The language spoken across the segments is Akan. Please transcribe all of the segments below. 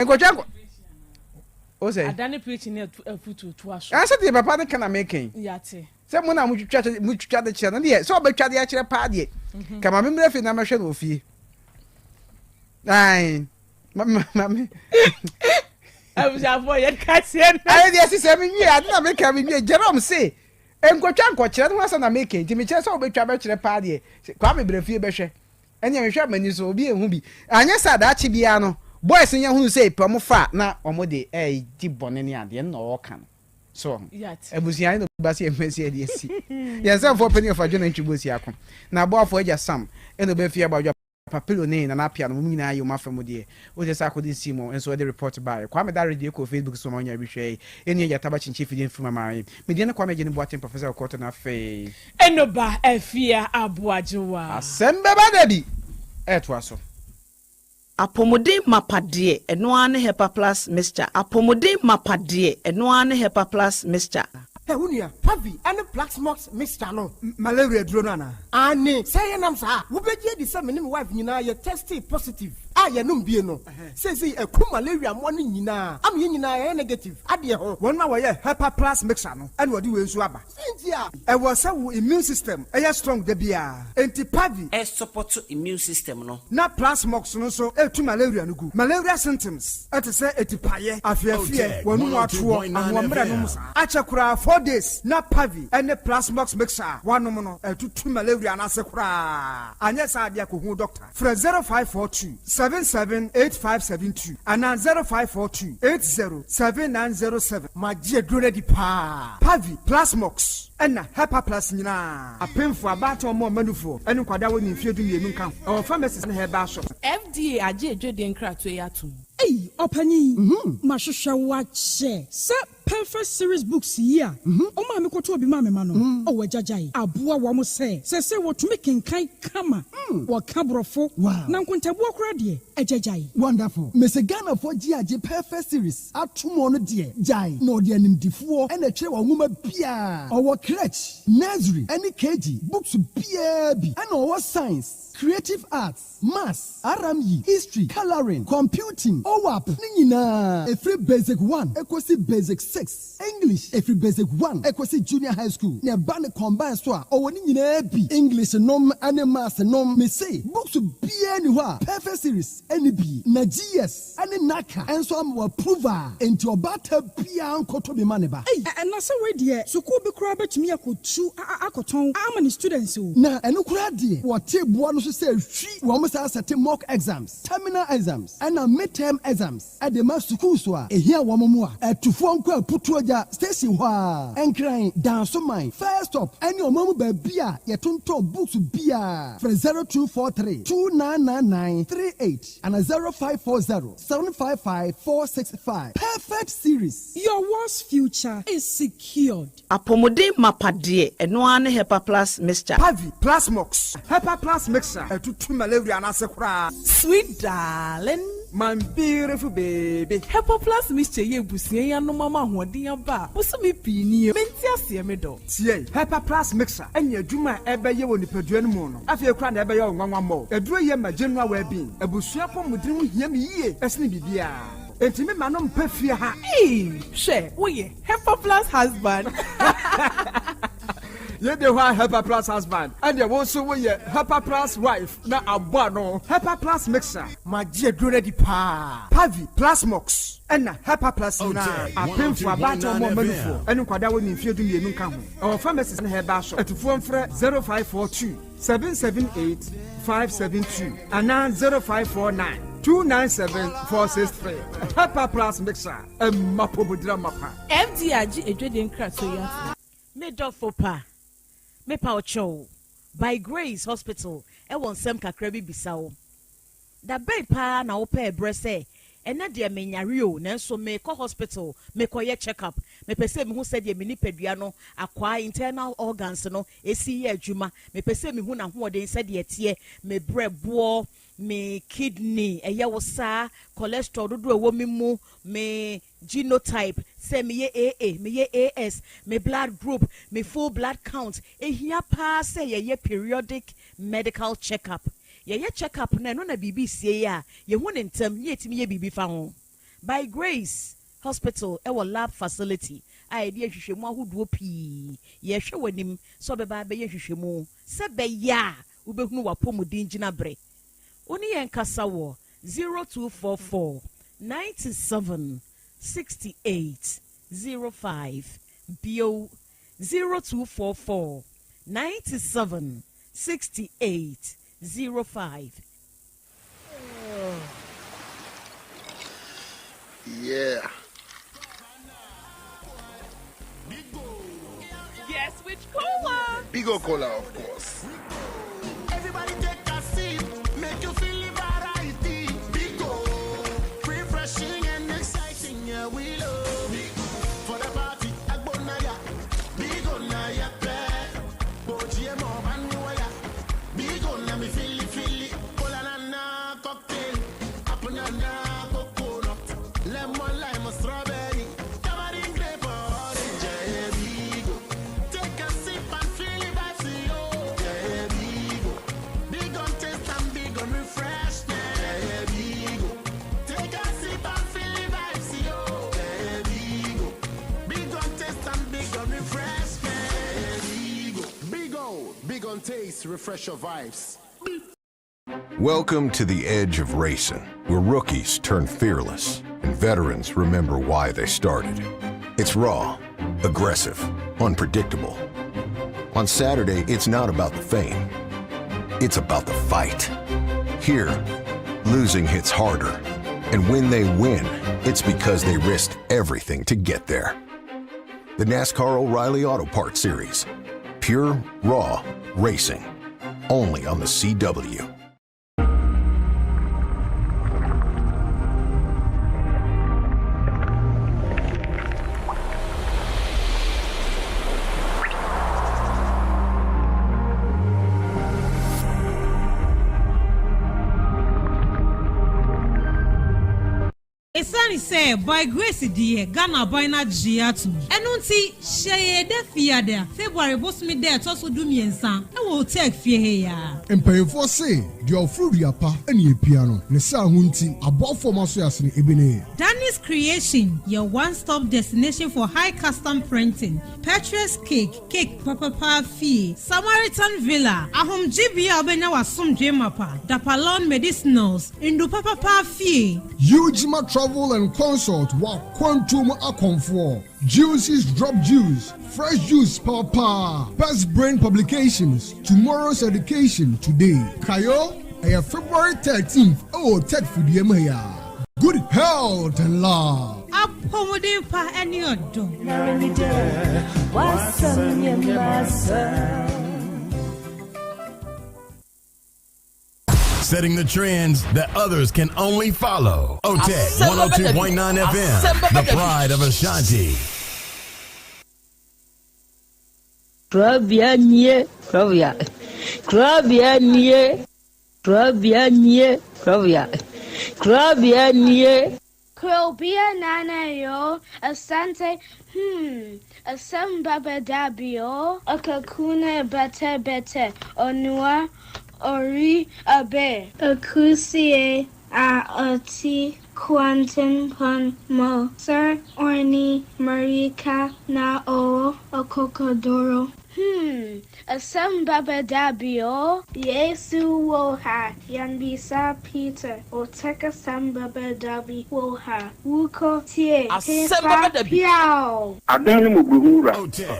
Enkojanko. O say. Adani preaching na futu to aso. Answer the papa na kana making. Yate. Say mo na mu twitwa de kire na de. So obetwa de a kire pa de. Kama me mrefi na mahwe no fie. Ai. Mama. Abujafo ye ka se na. Ai de sise me nwie ade na make me nwie Jerome say. Enkojanko kire no asa na making. Ti me kire so obetwa be kire pa de. Kwa me brefie be hwe. Enya me hwe mani so obi ehu bi. Anya sa da achi bia no. Boys nya hu say pam fa na omode di bone ne ade na o kan. So. Ebusia no basi emesi ade si. Yes, for penny of adwena ntwibosi akon. Na boafo agya Sam eno be fie abadwa papilo ne na apia no mu nyina ayo mafam de. O je sa akodi simo enso de report by. Kwa me da radio ko Facebook so ma nya bi hwe. Eni agya taba chinchi fidin fuma mai. Me de na kwa me gene boaten professor Koto na fe. Eno ba afia aboajewa. ASEMBEBADABI. Etwa so. Apomode mapade eno ane hepa plus mixture. Apomode mapade eno ane hepa plus mixture. Unia, Pavi, and the Black Smokes Mr. No, Malaria Dronana. Anne, say an answer. Who be the same wife, you know, you're tested positive. I am no. Says he a cool malaria morning, you know. I'm in negative. Adia, 1 hour, Hepa plus mixture, and what do you swabber? I was so immune system, a strong debia. Anti Pavi, A support to immune system no. Not plus smokes no so, to malaria no good. Malaria symptoms, at a say, etipaye, I fear, 1 more 2 and 1 minute. Achakura 4 days, not Pavi, and the plasmox mixer, 1 mono, 2 malaria and asakura. And yes, I dear doctor. For 0542 778572 and 0542 807907. My dear Grady Pa Pavi Plasmox. And Hepa Plus Nina. A pen for about or more manufo, and Quadaw in Fidu Yunkan. Our pharmacist and her bashop. FDA aje Jordan Crack to Yatum. Hey, Opani, Mashusha watch, sir. Perfect series books here. Oh, mammy, go to be mammy, mano. Oh, Jajai. Abua Wamo say what to making kind kama. What cabrofo. Wow. Nankunta walk ready. A Jajai. Wonderful. Miss Ghana for GIJ Perfect series. At 2 more dear. Jai. No, dear name D4 and a chair woman Pia. Our crutch. Nursery. Any KG. Books PAB. And our science. Creative arts. Maths. RME. History. Coloring. Computing. OWAP. Nina. A free basic 1. Equasi basic 6. English every basic 1 equasi junior high school ne ba ne combine so a owoni nyina bi English nom and maths nom me say books be any wa perfect series any bi na GS any naka enso am approval enti obata bia nkoto be maneba and na say we de school be kura betumi akotu akoton am the students o na eno kura de wo table no so say hwi wo mo say set mock exams terminal exams and midterm exams at the mass school so a ehia wo mo a etufo nko putuaja station wa enkran danso mine first up any omamu ba bia yetonto books bia for 0243 299938 and 0540 755 465 perfect series. Your world's future is secured. Apomode mapade eno ane hepa plus mixture. Pavi Plasmox Hepa plus mixture to malaria and asekura. Sweet darling, my beautiful baby. Hepa plus mixture ye busie ya no mama hoden aba. Busumi pini menti ase me do. Tie Hepa plus mixture enya adwuma ebe ye woni padua no mu no. Afie kura na ebe ye nwanwa mo. Aduro ye ma general well-being. Abusua pomudin ho hia me yie. Esne bibia. Enti me manom pafia ha. She, oye, Hepa plus husband. Ye de wa Hepa plus husband. And ye also we Hepa plus wife. Na abua no. Hepa plus mixer. My dear Grady Pa Pavi Plasmox. And Hepa plus na a pin for about more manufo. And kwada woni fie du mienu ka ho. Our pharmacist na herba shop. Etufo mfre 0542 778 572 and 0549 297-463. Hepa plus mixer. Mapobudra mapa. FDAG Jordan Crack to Yatum. Me dog for pa. Me pa ocho. By Grace Hospital. E won sem kakra bi bisawo. Da bay pa na opa ebrese. Ena de me nyare o nanso me ko hospital me koye check up me pese me hu se de me nipadua no akwa internal organs no esi ye adwuma me pese me hu na hoden se de etie me brebo me kidney eye wo sa cholesterol dodo ewo me mu me genotype say me ye AA me ye AS me blood group me full blood count ehia pa say ye periodic medical checkup ye check up na no na bibi sie ya ye hu ne ntem ye timi ye bibi fa ho by Grace Hospital our lab facility I dey hwehwemu ahodo pii ye hwe wanim so beba be ye hwehwemu se be ya ubehunu wapomudin gina bre oni yen kasa wo 0244 97 68 05 bio 0244 97 68 05. Yeah. Yes, which cola? Bigo Cola, of course. Everybody take a seat, make you feel the variety. Bigo, refreshing and exciting, yeah, we love Bigo. For the party, Agbonaya, Bigo Naya Play, Bojiemo Banuaya, Bigo Nami Fili, Cola Nana cocktail, Apunana coconut, lemon lime strawberry, tamarind grape orange, yeah, Bigo. Take a sip and feel the vibes, yo, yeah, Bigo. Big on taste and big on refreshment, yeah, Bigo. Take a sip and feel the vibes, yo, yeah, Bigo. Big on taste and big on refreshment, yeah, Bigo. Big on taste, refresh your vibes. Welcome to the edge of racing, where rookies turn fearless and veterans remember why they started. It's raw, aggressive, unpredictable. On Saturday, it's not about the fame. It's about the fight. Here, losing hits harder. And when they win, it's because they risked everything to get there. The NASCAR O'Reilly Auto Parts Series. Pure, raw racing. Only on the CW. Esani say by Grace die Ghana boy na giatu enunti sheye de fiada February boss me there to so do miensa e wo Otec fie he ya empayefo say the ofuri apa ene piano ne sa hunti abofo maso yasne ebene Danny's Creation, your one-stop destination for high custom printing, Petrus cake papa fee, Samaritan Villa, ahom GBA obenya wasum dwemapa, Dapalon Medicinals, Indu papa fee. Ujima Travel and Consult wa Quantum Akonfo. Juices Drop Juice, Fresh Juice Papa, Best Brain Publications, Tomorrow's Education Today. Kayo, February 13th, Otec 1029Fm. Good health and love. Apomodin pa any odo. Setting the trends that others can only follow. Otec 1029Fm, the pride of Ashanti. Krobea. Krobea nana yo asante Asem Beba Dabi yo akakuna bete onua ori abe akusie a oti quantum pon mo sir orni marika na o okokodoro Asem Beba Dabi yo Yesu woha yanbisa Peter Otec Asem Beba Dabi woha wuko tie Asem Beba Dabi adon mu buhura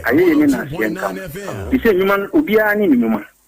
aye ne na sienka ise nyuma obia ni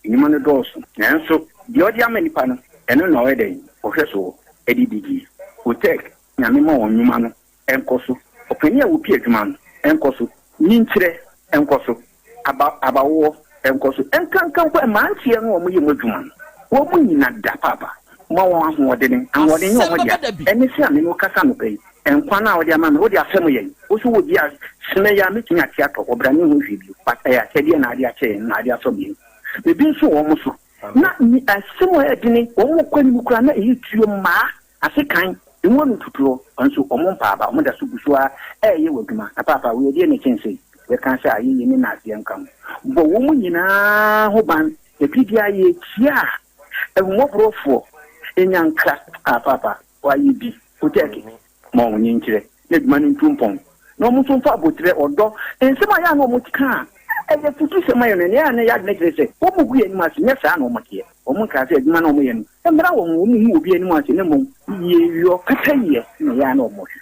nyuma no doso nanso de odi amanipa no eno na wede ohweso edidigi Otec nyame ma onyuma no enkoso opani a wo pie adwuma no enkoso ninkyire enkoso abawo enkoso enkankan kwa mantie no omo yemu adwuma wo mu nyina da papa ma wo ahode ne ahode ne omo dia eni se ame no kasa no pai enkwa na wo dia ma wo dia asem yen wo so wo dia sene ya me tinya tia to obrani hu hwibio pata ya sede na ade ache na ade asobi bebi so wo mo so na ni asem o edini wo mo kwani mu kura na eyi tuo ma asekan enwo no tuturo onso omo mpa aba omo da so busua eye waduma na papa wo die ne chense we kan say ayi ni na ase nkam bo wo mu nyina ho ban epidia ye tia ehumofrofo enyanka papa wa yibi Otec ma onye nkyere na adwuma no ntumpɔn na ɔmo nso mfa abotire ɔdɔ nsɛm a yɛ na ɔmo tika ɛyɛ futu sɛm ayɛ no ne yɛ na yɛ adene kyerɛ sɛ ɔmo gu yɛ anim ase nyɛ saa na ɔmo teɛ ɔmo nka sɛ adwuma na ɔmo yɛ no ɛmmra wɔn ɔmo hu obi anim ase ne mmom yɛ kata yɛ na yɛ na ɔmo hwɛ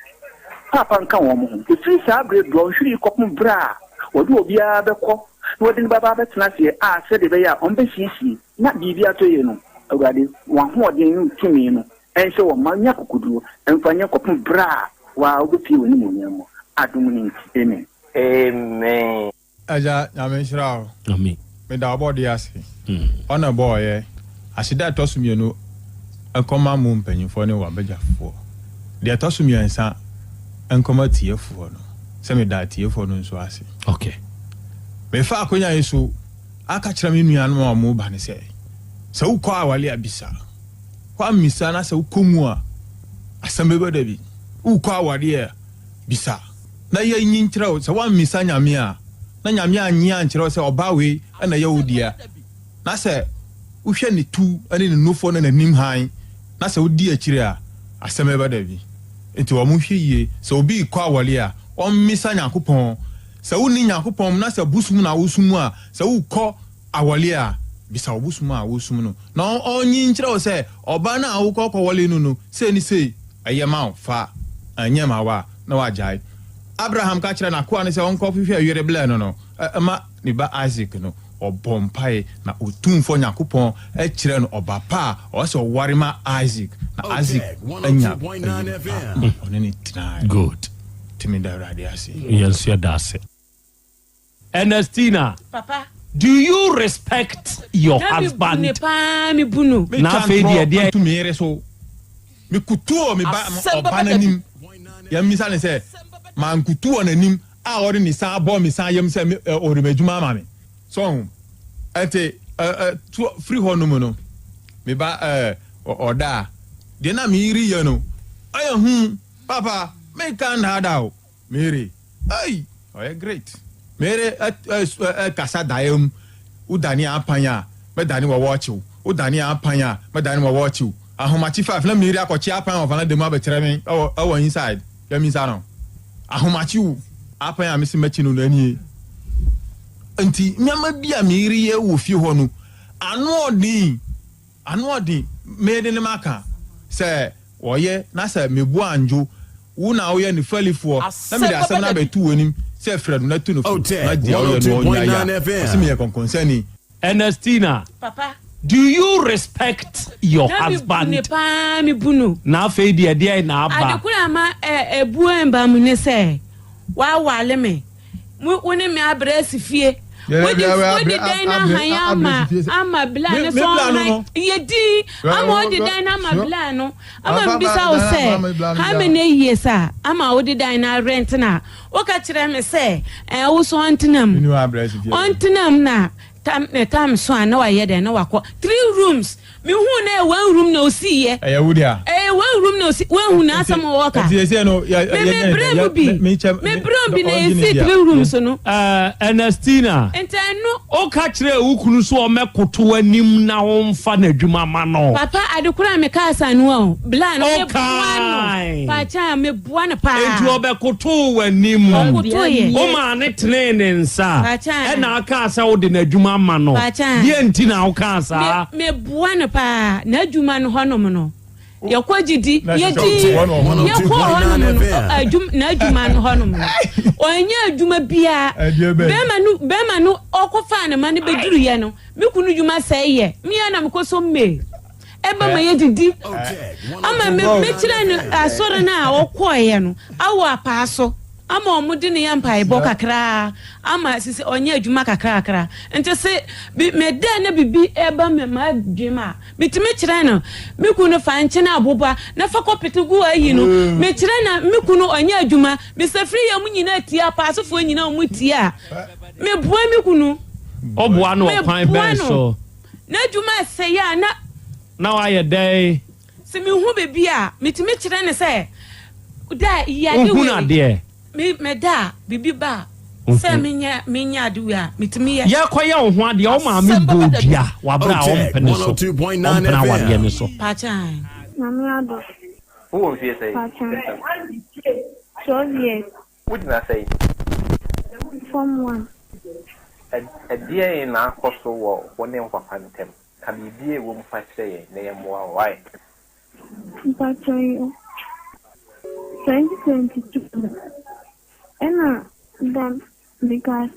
papa nka wɔn mo ho ɛfiri saa berɛ dɔ nhwiri kɔpem berɛ a wɔde obiara bɛkɔ na wɔde ne baba bɛtena aseɛ a sɛde bɛyɛ a ɔmbɛsiesie na biribi atɔ yɛ no awurade wɔn ahoɔden no tumi no ɛnhyɛ wɔn ma nya kokoduro ɛmfa nyɛ kɔpem berɛ a waa wobɛpie wɔ ne mu nyam adom ne nti amen amen aja nyame nhyira wo amen meda ɔbɔde ase ɔna bɔɔyɛ aseda ɛtɔ so mmienu ɛnkɔma mu mpanyimfoɔ ne wabɛgyafoɔ deɛ ɛtɔ so mmiɛnsa ɛnkɔma tiefoɔ no sɛ meda tiefoɔ no nso ase okay mefa akonya yi so aka kyerɛ me nuanom a ɔmo ba ne sɛ wokɔ awale abisa kɔ amisa na sɛ wokɔ mu a ASEMBEBADABI wokɔ awale a bisa na yɛ nyi nkyerɛ wo sɛ woammisa nyame a na nyame anyi ankyerɛ wo sɛ ɔba wei ɛna yɛ wo dia na sɛ wohwɛ ne tu ne ne nofo ne n'anim han na sɛ wodi akyire a ASEMBEBADABI nti wɔn hwɛ yie sɛ obi kɔ awale a ɔmmisa Nyankopɔn sɛ woni Nyankopɔn na sɛ busum na wosum a sɛ wokɔ awale a bisa obusum a wosum no na onyi nkyerɛ wo sɛ ɔba na awokɔ kɔwale no sɛ ni sɛ ɛyɛ ma fa anya ma wa na wagyae Abraham ka kyerɛ na koa ne sɛ ɔnkɔ hwehwɛ awere blɛ no ɛma ne ba Isaac no ɔbɔmpae na otumfo Nyankopɔn ɛkyerɛ no ɔba pa a ɔsɛ ɔware ma Isaac na Isaac anya ɔne ne tena good timi da awurade ase yes ya da ase Ernestina papa do you respect your husband me bunu na fe dia to mere so me kutuo me ba oba nanim ya misa ne se man kutuo nanim a ori ni sa bo mi san yam se ori medjuma ma me so ente free ho no mu no me ba oda de na mi ri ye no aye hu papa me kan hada o mere ay oh great mere kasa daem udani apanya me dani wo watchu udani apanya me dani wo watchu ahomachi 5 na mere akochi apanya ofana dem abetere me o inside ya mi sa no ahomachi u apanya me se machi no ani enti nyama bia mere ye wo fi ho no anu odin me de ne maka se woye na se mebu anjo wo na wo ye ne falifo na me da asem na betu wonim se Fred na tu no na dia o no nya asem ye concern Ernestina papa do you respect your husband me bunu na fe dia na aba adekura ma ebu emba mu ne se wa wale me woni me abresi fie wodi dai na hanya ama bla ne so yedi ama wodi dai na ama bla no ama mbisa o se ha me ne yesa ama wodi dai na rent na o ka kire me se wo so antenam na tam so na wa ye den na wakọ 3 rooms me hu na 1 room na osi ye wudia 1 room na osi 1 hu na asam waka ti se no me brem bi na esi 3 rooms no Ernestina enteno o ka kire ukunu so o mekoto anim na wo mfa na adwuma ma no papa adekura me ka asanu o bla no me buano pa cha me buano pa eju obekoto anim o ma ne training nsa e na aka asa wo de na adwuma ma no ye nti na wo ka asa me buano pa na adwuma no honom no yakogidi yedi yakọ honom na adwuma no honom onya adwuma bia bema no okofa na ma ne beduru ye no mekunu adwuma sai ye me na mekoso me eba ma yedidi ama me kire no asore na okoye no awo apaaso ama omudi ne yampa ebo kakra ama sisi onye adwuma kakra ente se me da na bibi eba me ma dwuma bitime kire no mekunu fa nche na aboba na fa kopetigu ayi no me kire na mekunu onye adwuma me safri ya munyina tia paasofo nyina mu tia me bua mekunu obua no kwan ben so na adwuma se ya na wa ye dai se me hu bebi a mitime kire ne se da ya de we me da bibi ba se menya aduwa mitimi ye koya wo ho ade o ma me bodia wa bra o mpene so 102.9 FM pachan mami ado Who won't you say? 12 years. What did I say? Form 1. A dear in our coastal wall, one name for Phantom. Can be dear womb fight say, name more right. But 2022. And then because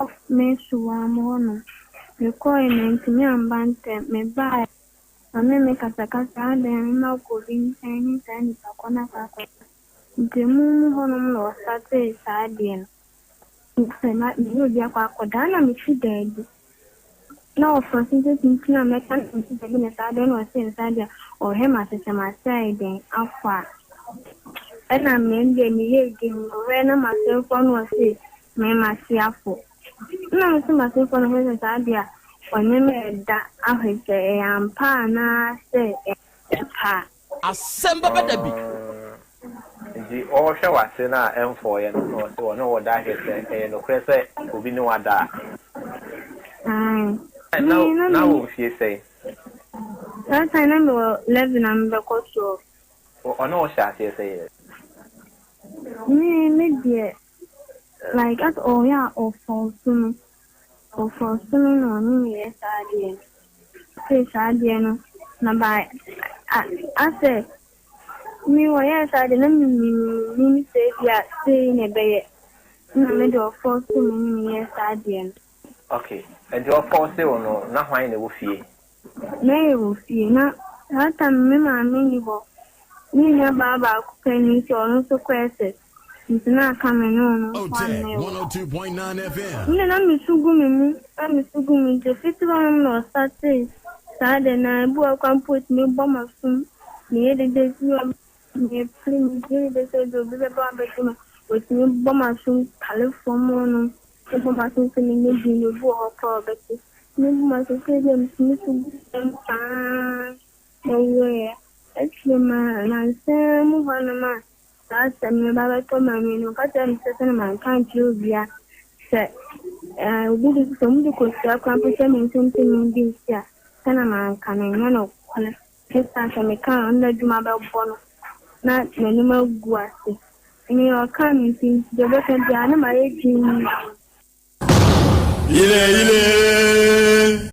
of me so I'm you call me to me and bant me by. I may make a sakasa and now going any time is a corner. The moon honor or Saturday sardine. It's not you, dear Quakodana, me she dead. No, for since thinking I make an I don't know, say inside or him as a side then afar. And I mean, me again, when I'm myself on was it, me my fearful. No, so myself on his idea. When that I say, I'm pa, say, pa. ASEMBEBADABI. The all show us in our M4 and so no what that is and no crescent will be no other. Now, she say, that time I 11 and the coach. or no, shall she say? Maybe like at all, yeah, or for swimming on me, yes, I did. Say, I didn't. Now, by I said, me, yes, I didn't mean say, yeah, saying a bay. No, middle for swimming, yes, I didn't. Okay, and your force or no, not why in the woofy. Nay, woofy, not that time, me, my mini book. Me, Baba, penny, so no so questions. It's not coming on. Otec 1029 FM. Then I'm Sugumi, the 51 or Saturday. Saturday night, boy, can put me bomb of soon. Near the days you are me, please, the said of the barber with me bomb of soon, California. The bomb of soon, sending you book or Betty. No, my secretary, Smith, and fine. Anyway, actually, man, I say, move on a man. Last time, my brother told me, no, cut them, certain man can't use ya. Say, we did some of the coast, something in this year. Can a man can I know? Just as I can't under do my bell bonnet. Not many more guassi. And you are coming since the record the animal 18. Ile.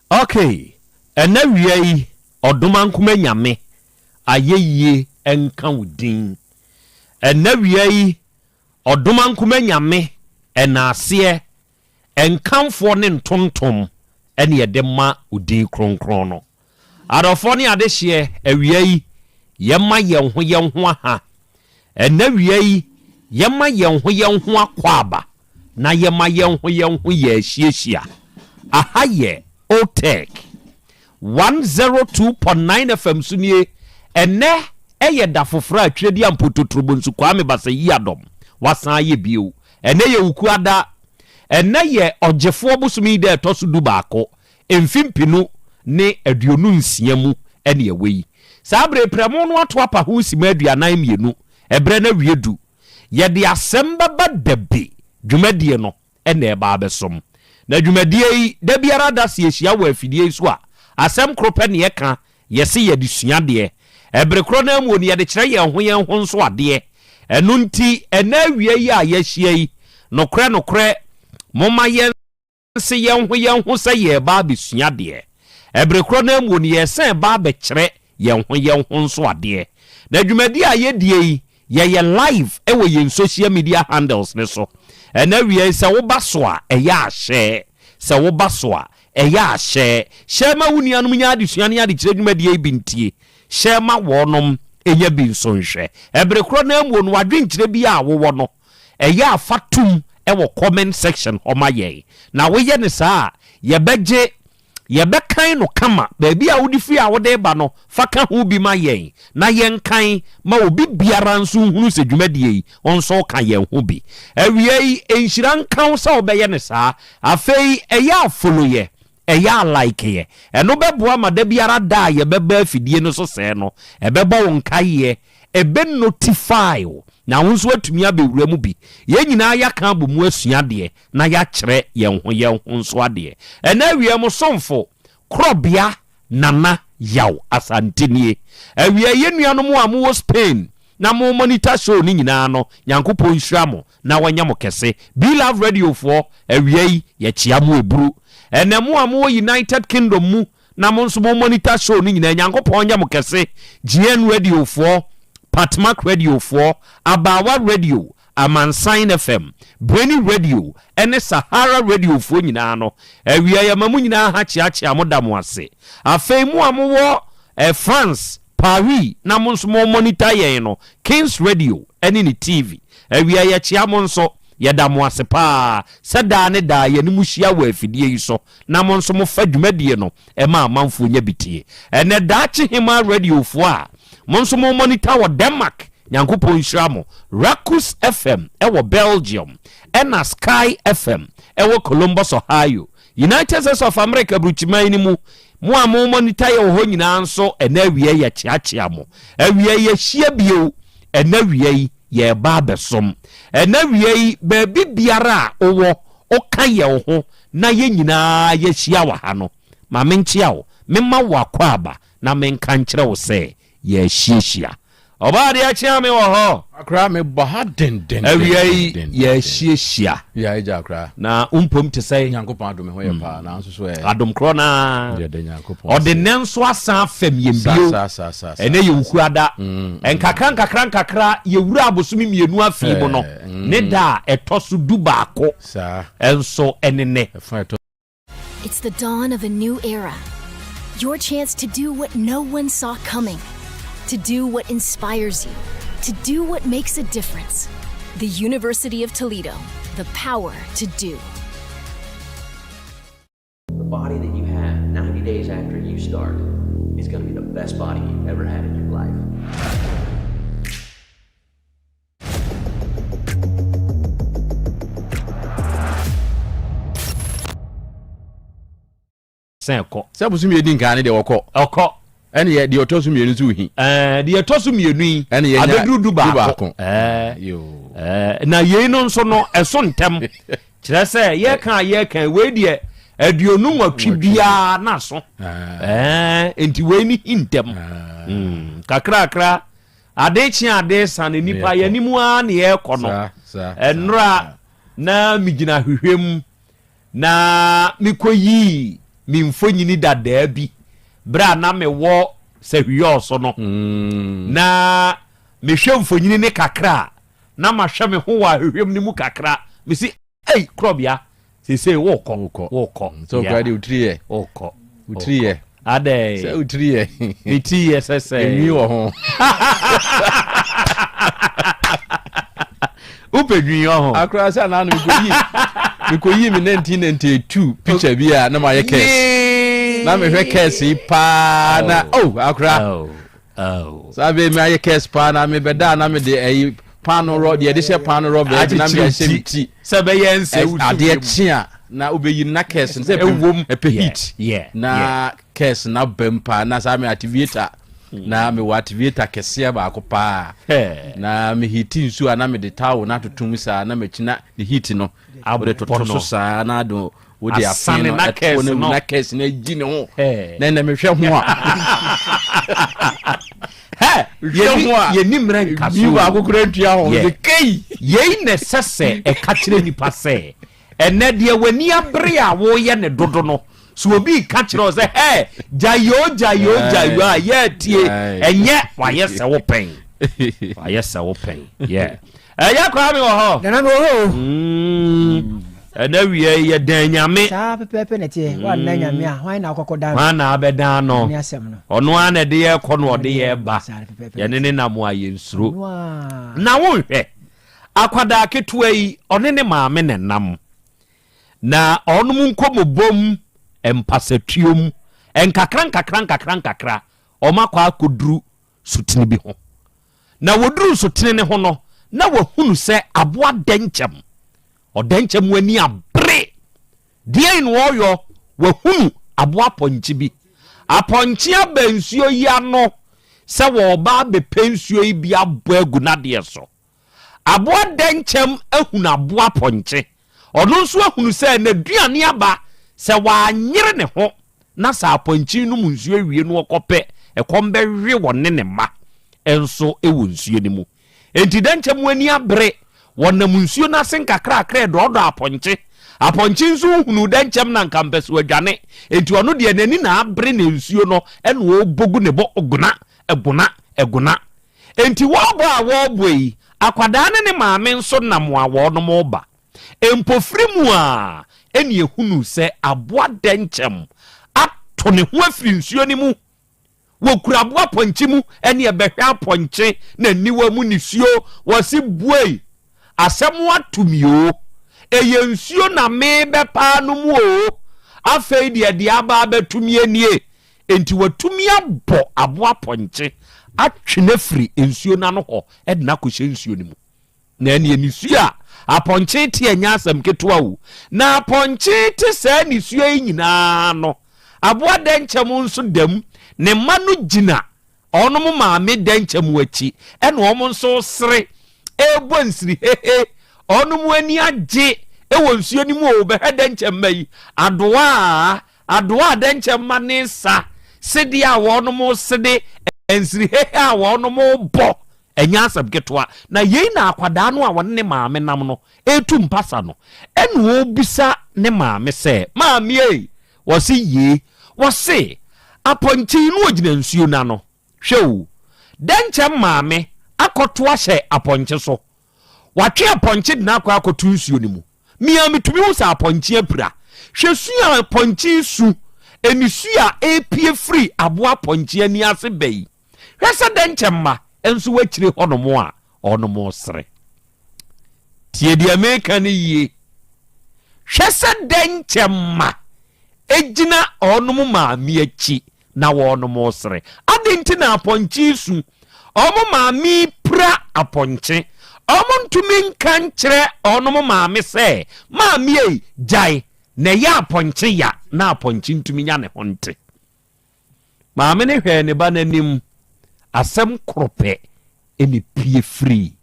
Okay, ena wiai odoma nkuma nyame ayeye enka wudin. Ena wiai odoma nkuma nyame enase enkamfo ne ntontom ene yedema udin kronkron no. Adofo ne adehye awiai yema yenho aha. Ena wiai yema yenho akwaba na yema yenho ye ahyiehia. Aha ye Otec 1029 FM sunie ene eye da fofra atwedi ampototrobo nsu kwame basa yi adom wasan ye bio ene ye ukuada ene ye ogefo busumi de tosu du baako emfimpinu ne aduonu nsia mu ene ye wei sabre premo no ato apa ho sima aduanan mienu ebre na wiedu ye de ASEMBEBADABI dwumadie no ene e ba besom na dwumadie yi da biara da se ehia wa afidie so a asem krope ne yeka yesi ye de suade ebre kro na mu ne ye de kire ye ho nso ade enu nti ena wie yi a ye hia yi nokre moma ye se ye ho se ye ba be suade ebre kro na mu ne ye se ba be kire ye ho nso ade na dwumadie a ye die yi ye live e we ye social media handles ne so ena wie se wo baso a eya ahye se wo baso a eya ahye shema wunianum nya adesua ne ade kire dwumadie bintie shema wonom enya bi nsonhwe ebre kro na amu no wadwenkire bi a wo no eya afatum e wo comment section omaye na wo ye ne saa ye bekan no kama baabi a wodi fi a wode ba no faka ho bi ma yen na yen kan ma obi biara nso hunu se dwumadie yi onso ka yen ho bi awiei enhyiran kan sa obeye ne saa afei eya follow ye eya like ye eno beboa ma da biara da ye beba afidie no so se no ebeba won kaye ebe notify na wonso atumi abewura mu bi ye nyina ya kan bo mu asuade na ya kyere ye ho nso ade ena wie mo somfo Krobea nana Yaw Asante nie awie ye nuanom a mo Spain na mo monitor show ni nyina no yankopon hira mo na wanya mo kese Be Love Radio for awie ye chia mo eburu ena mo a mo United Kingdom mu na mo nso mo monitor show ni nyina yankopon nya mo kese GN Radio for Patmak Radio for Abawa Radio Amansan FM Brainy Radio ene Sahara Radio for nyina no awia ya mamu nyina ha chiachia modamo ase afei mu amowo France Paris na monso mo monitor yen no Kings Radio ene ni TV awia ya chia monso yedamo ase pa sada ne da ye nimu hia wa afidie yi so na monso mo fa dwumadie no e ma amanfo nya bitie ene dachi hima radio fo a monso mo monitor wo Denmark Nyankopon Shramo Rakus FM ewo Belgium ena Sky FM ewo Columbus Ohio United States of America bruchimai ni mu mo monitor ye ho nyina nso ena wie ye chiachia mo awie ye hia bio ena wie ye ba besom ena wie baabi biara owo oka ye ho na ye nyina ye hia wa ha no ma menchia wo memma wo akwaba na menka nkyere wo se ye hia Obadi achia me wo ho akra me baha den awiai ye hia ya eja akra na umpom te say Nyankopon adom ho ye pa na nso so adom kro na ye de Nyankopon ode nenso asan afem ye bio ene ye wukuada enkakra ye wura abosumi mienu afi bo no ne da etoso du baako enso enene It's the dawn of a new era. Your chance to do what no one saw coming. To do what inspires you, to do what makes a difference. The University of Toledo, the power to do. The body that you have 90 days after you start is going to be the best body you've ever had in your life. Se busumi edi nkan de wokọ ene ye de otosu mienu zu hi de otosu mienu yi ene ye abedudu baako na ye no nso no eso ntem kire se ye kan we de aduonu nwatwi bia na so enti we ni ntem kakra adechi adesa ne nipa ye nimu a ne ye kono enra na migina hwehwem na mikoyi me mfonyini dada bi bra na me wo se hwiyo so no na me hwe mfonyini ne kakra na ma hwe me ho wa hwehwem ni mu kakra me si Krobea se woko so grade utriye woko utriye ade se utriye itiye se emi wo ho upedwi yo ho akra sa na mi ko yi mi 1992 picture bi a na ma ye case na me hwe case pa na akra sabe me aye case pa na me beda na me de pano ro de she pano ro be na me shemti sabe yense ade chia na obeyi na case se ewom heat na case na bempa na sa me activator na me activator kese ba akopa na me heat nsu na me de tawo na totum sa na me china the heat no abode toto so sa na do wo de afane na case na gine ho na me hwe ho a ye nimra nkaso bi wa akokora ntua ho de kai ye ne sese e ka kire nipa se ene de wani abre a wo ye ne dodo no so obi ka kire o se jayo a ye tie enye wa ye se wo pen ya kwa mi wo ho na no ho na wiye ye dan nyame sa pepepe ne tie wa na nyame a hwan na akokodan ma na abedan no ni asem no ono ana de ye kɔ no de ye ba ye ne na mo aye nsuro na wo hwɛ akwada ketua yi one ne maame ne nam na onum nkomobom empasatuom enkakra omakwa akoduru sutini bi ho na woduru sutini ne ho no na wahunu se aboa denchem odenchem wani abre die in woyo wahunu aboa ponchi bi aponchi abansuo yi ano se wo ba be pensuo yi bi abo aguna de so aboa denchem ahunu aboa ponchi ono nso ahunu se na duane aba se wa nyere ne ho na sa aponchi no munsuo wie no okope ekombe hwe wonne ne ma enso ewo nsuo ni mu enti denchem wani abre wonam nsuo na sen kakra akra do aponchi nso hunu denchem na nkampese wadwane enti ono de nani na abre na nsuo no ene wo bogu ne bo eguna enti wo bo yi akwada ne maame nso nam wa wo no mo ba empofrimu a ene ehunu se aboa denchem ato ne ho afiri nsuo ni mu wokura aboa ponchi mu ene ebehwe aponchi na niwa mu nisuo wasi buei asem watumio eye nsuo na me bepa no mu o afei de aba betumie nie enti watumia bo aboa ponchi atwene firi nsuo na no ho edna kohye nsuo ni mu na ene nisuo a aponchi te anya asem ketoa wo na aponchi te sa nisuo yi nyina no aboa denchem nso dam ne manu gina ono mo maame denchem wachi ene omo nso sere ebo nsiri ono mo ani age ewo nsuo ni mu o be denchem mai adoa denchem manesa sedi a wono mo sede ensiri a wono mo bo enya asem ketwa na yei na akwada no a wonne maame nam no etu mpasa no ene wo bisa ne maame se maame wosi ye wosi aponchi no ogina nsuo na no hwew denchem maame akoto ahye aponchi so watwe aponchi na akoto nsuo ni mu mia mitumi wo sa aponchi apira hwesu aponchi su enisu a epie free aboa aponchi ani ase bai hwesa denchem ma enso wachire honomo a onomo sere tie di America ni ye hwesa denchem ma ejina onomo maami achi na wonomo sere adenti na aponchi su omo maami pra aponchi omo ntumi nkan kire onomo maami se maami jai na ya aponchi ya na aponchi ntumi nya ne honte maami ne hwe ne ba nanim asem krope eni pie free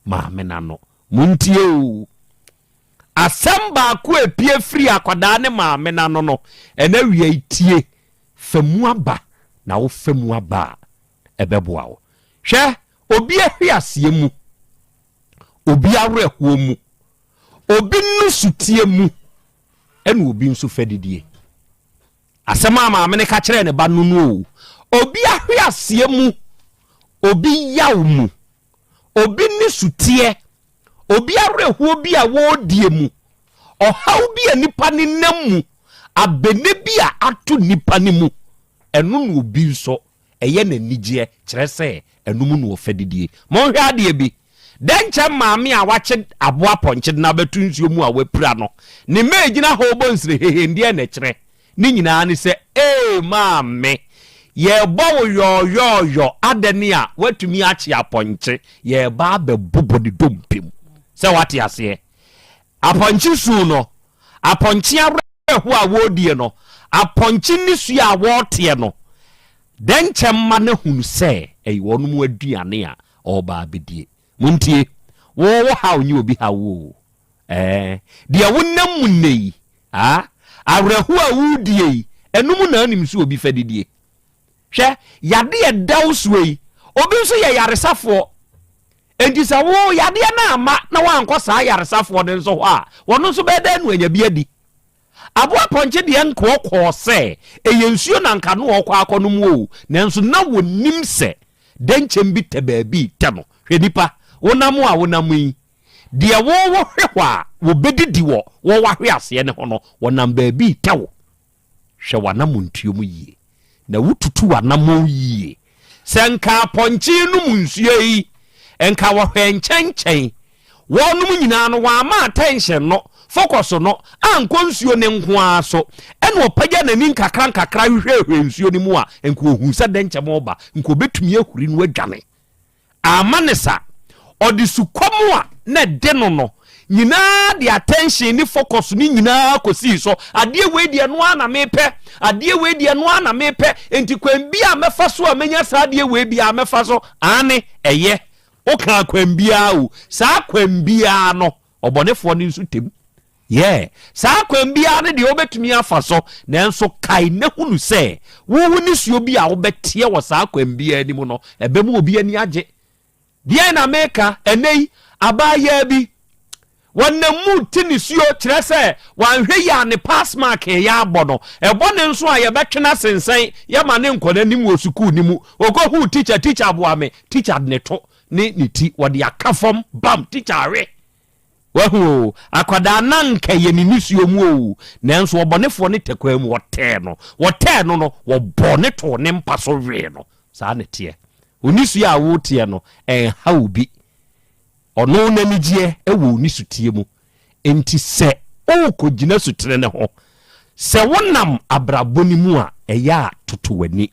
maami na no muntie o asem ba ko epie free akwada ne maami na no ena wi itie famu aba na wo famu aba ebeboa wo hwe obi ahwe asie mu obi awerɛhoɔ mu obi nusutie mu ene obi nso fadidie asema ma me ka kire ne ba no no obi ahwe asie mu obi yaw mu obi ni sutie obi arehuo bi a wo die mu ohaw bi anipa ni namu abene bi a ato nipa ni mu enu no obi nso eye na nigye kire se enum no ofadidie mo hwe ade bi denche maame a wache aboa ponche na betu nsuo mu a wapira no ne magina ho bonsre hehende na kire ni nyina ne se maame ye bowo yo adeni a watumi achi aponche ye ba bebubo di dompem se wati ase aponche su no aponche arehu a wodie no aponche ni su a wote no denche ma ne hunu se wonu mu aduane a oba bedie muntie wo ha onyi obi ha wo de wonam munei arehu a wodie enum na anim su obi fadidie hwe yade e dawswei obi nso ye yaresafo enti sa wo yade na ama na wankɔ saa yaresafo de nso ho a wono nso bɛda nu anya bi adi aboa ponche de nkɔ se eyensuo na nka no ɔkɔ akɔ no mu o nanso na wonim se denchem bi te baabi te no hwe nipa wonam a wonam yi de wo hwe hɔ a wo bedidi wo wahwe ase ne ho no wonam baabi te wo hwe wanam ntuo mu yie na wututu wanam yie senka ponchi no munsuo yi enka wo hwenchen wonum nyina no wa ma attention no focus no anko nsuo ne nko aso ene opagya nani nkakra hwehwe nsuo ni mu a enko ohu sa denche mo ba enko betumi ahuri no adwane amanesa odi sukomu a na de no nyina the attention ni focus ni nyina kosi so ade we de no ana mepe ade we de no ana mepe enti kwambia mefa so a menya sa ade we bia mefa so ane eye oka kwambia o sa kwambia no obonefo ni nso tem sa kwambia ne de obetumi afa so nanso kai ne hunu se wo ni suo bi a obetie wo sa kwambia ni mu no ebemu obi ani age bia na meka enei abaya bi wanamu tinisuo kire se wanhwe ya ne pass mark ya abono ebone nso a ye betwena sensen ye ma ne nkona nim wo sukuu nimu okohu teacher aboame teacher ne to ne ti wode akafom bam teacher are wahu akwada nanka ye ni nisuo mu o nanso obonefo ne tekwa mu wote no wo bone to ne mpa so we no saa ne tie onisuo a wo tie no ha obi ono na nigye ewo ni sutie mu enti se o ko gina sutre ne ho se wonam abraboni mu a eya toto wani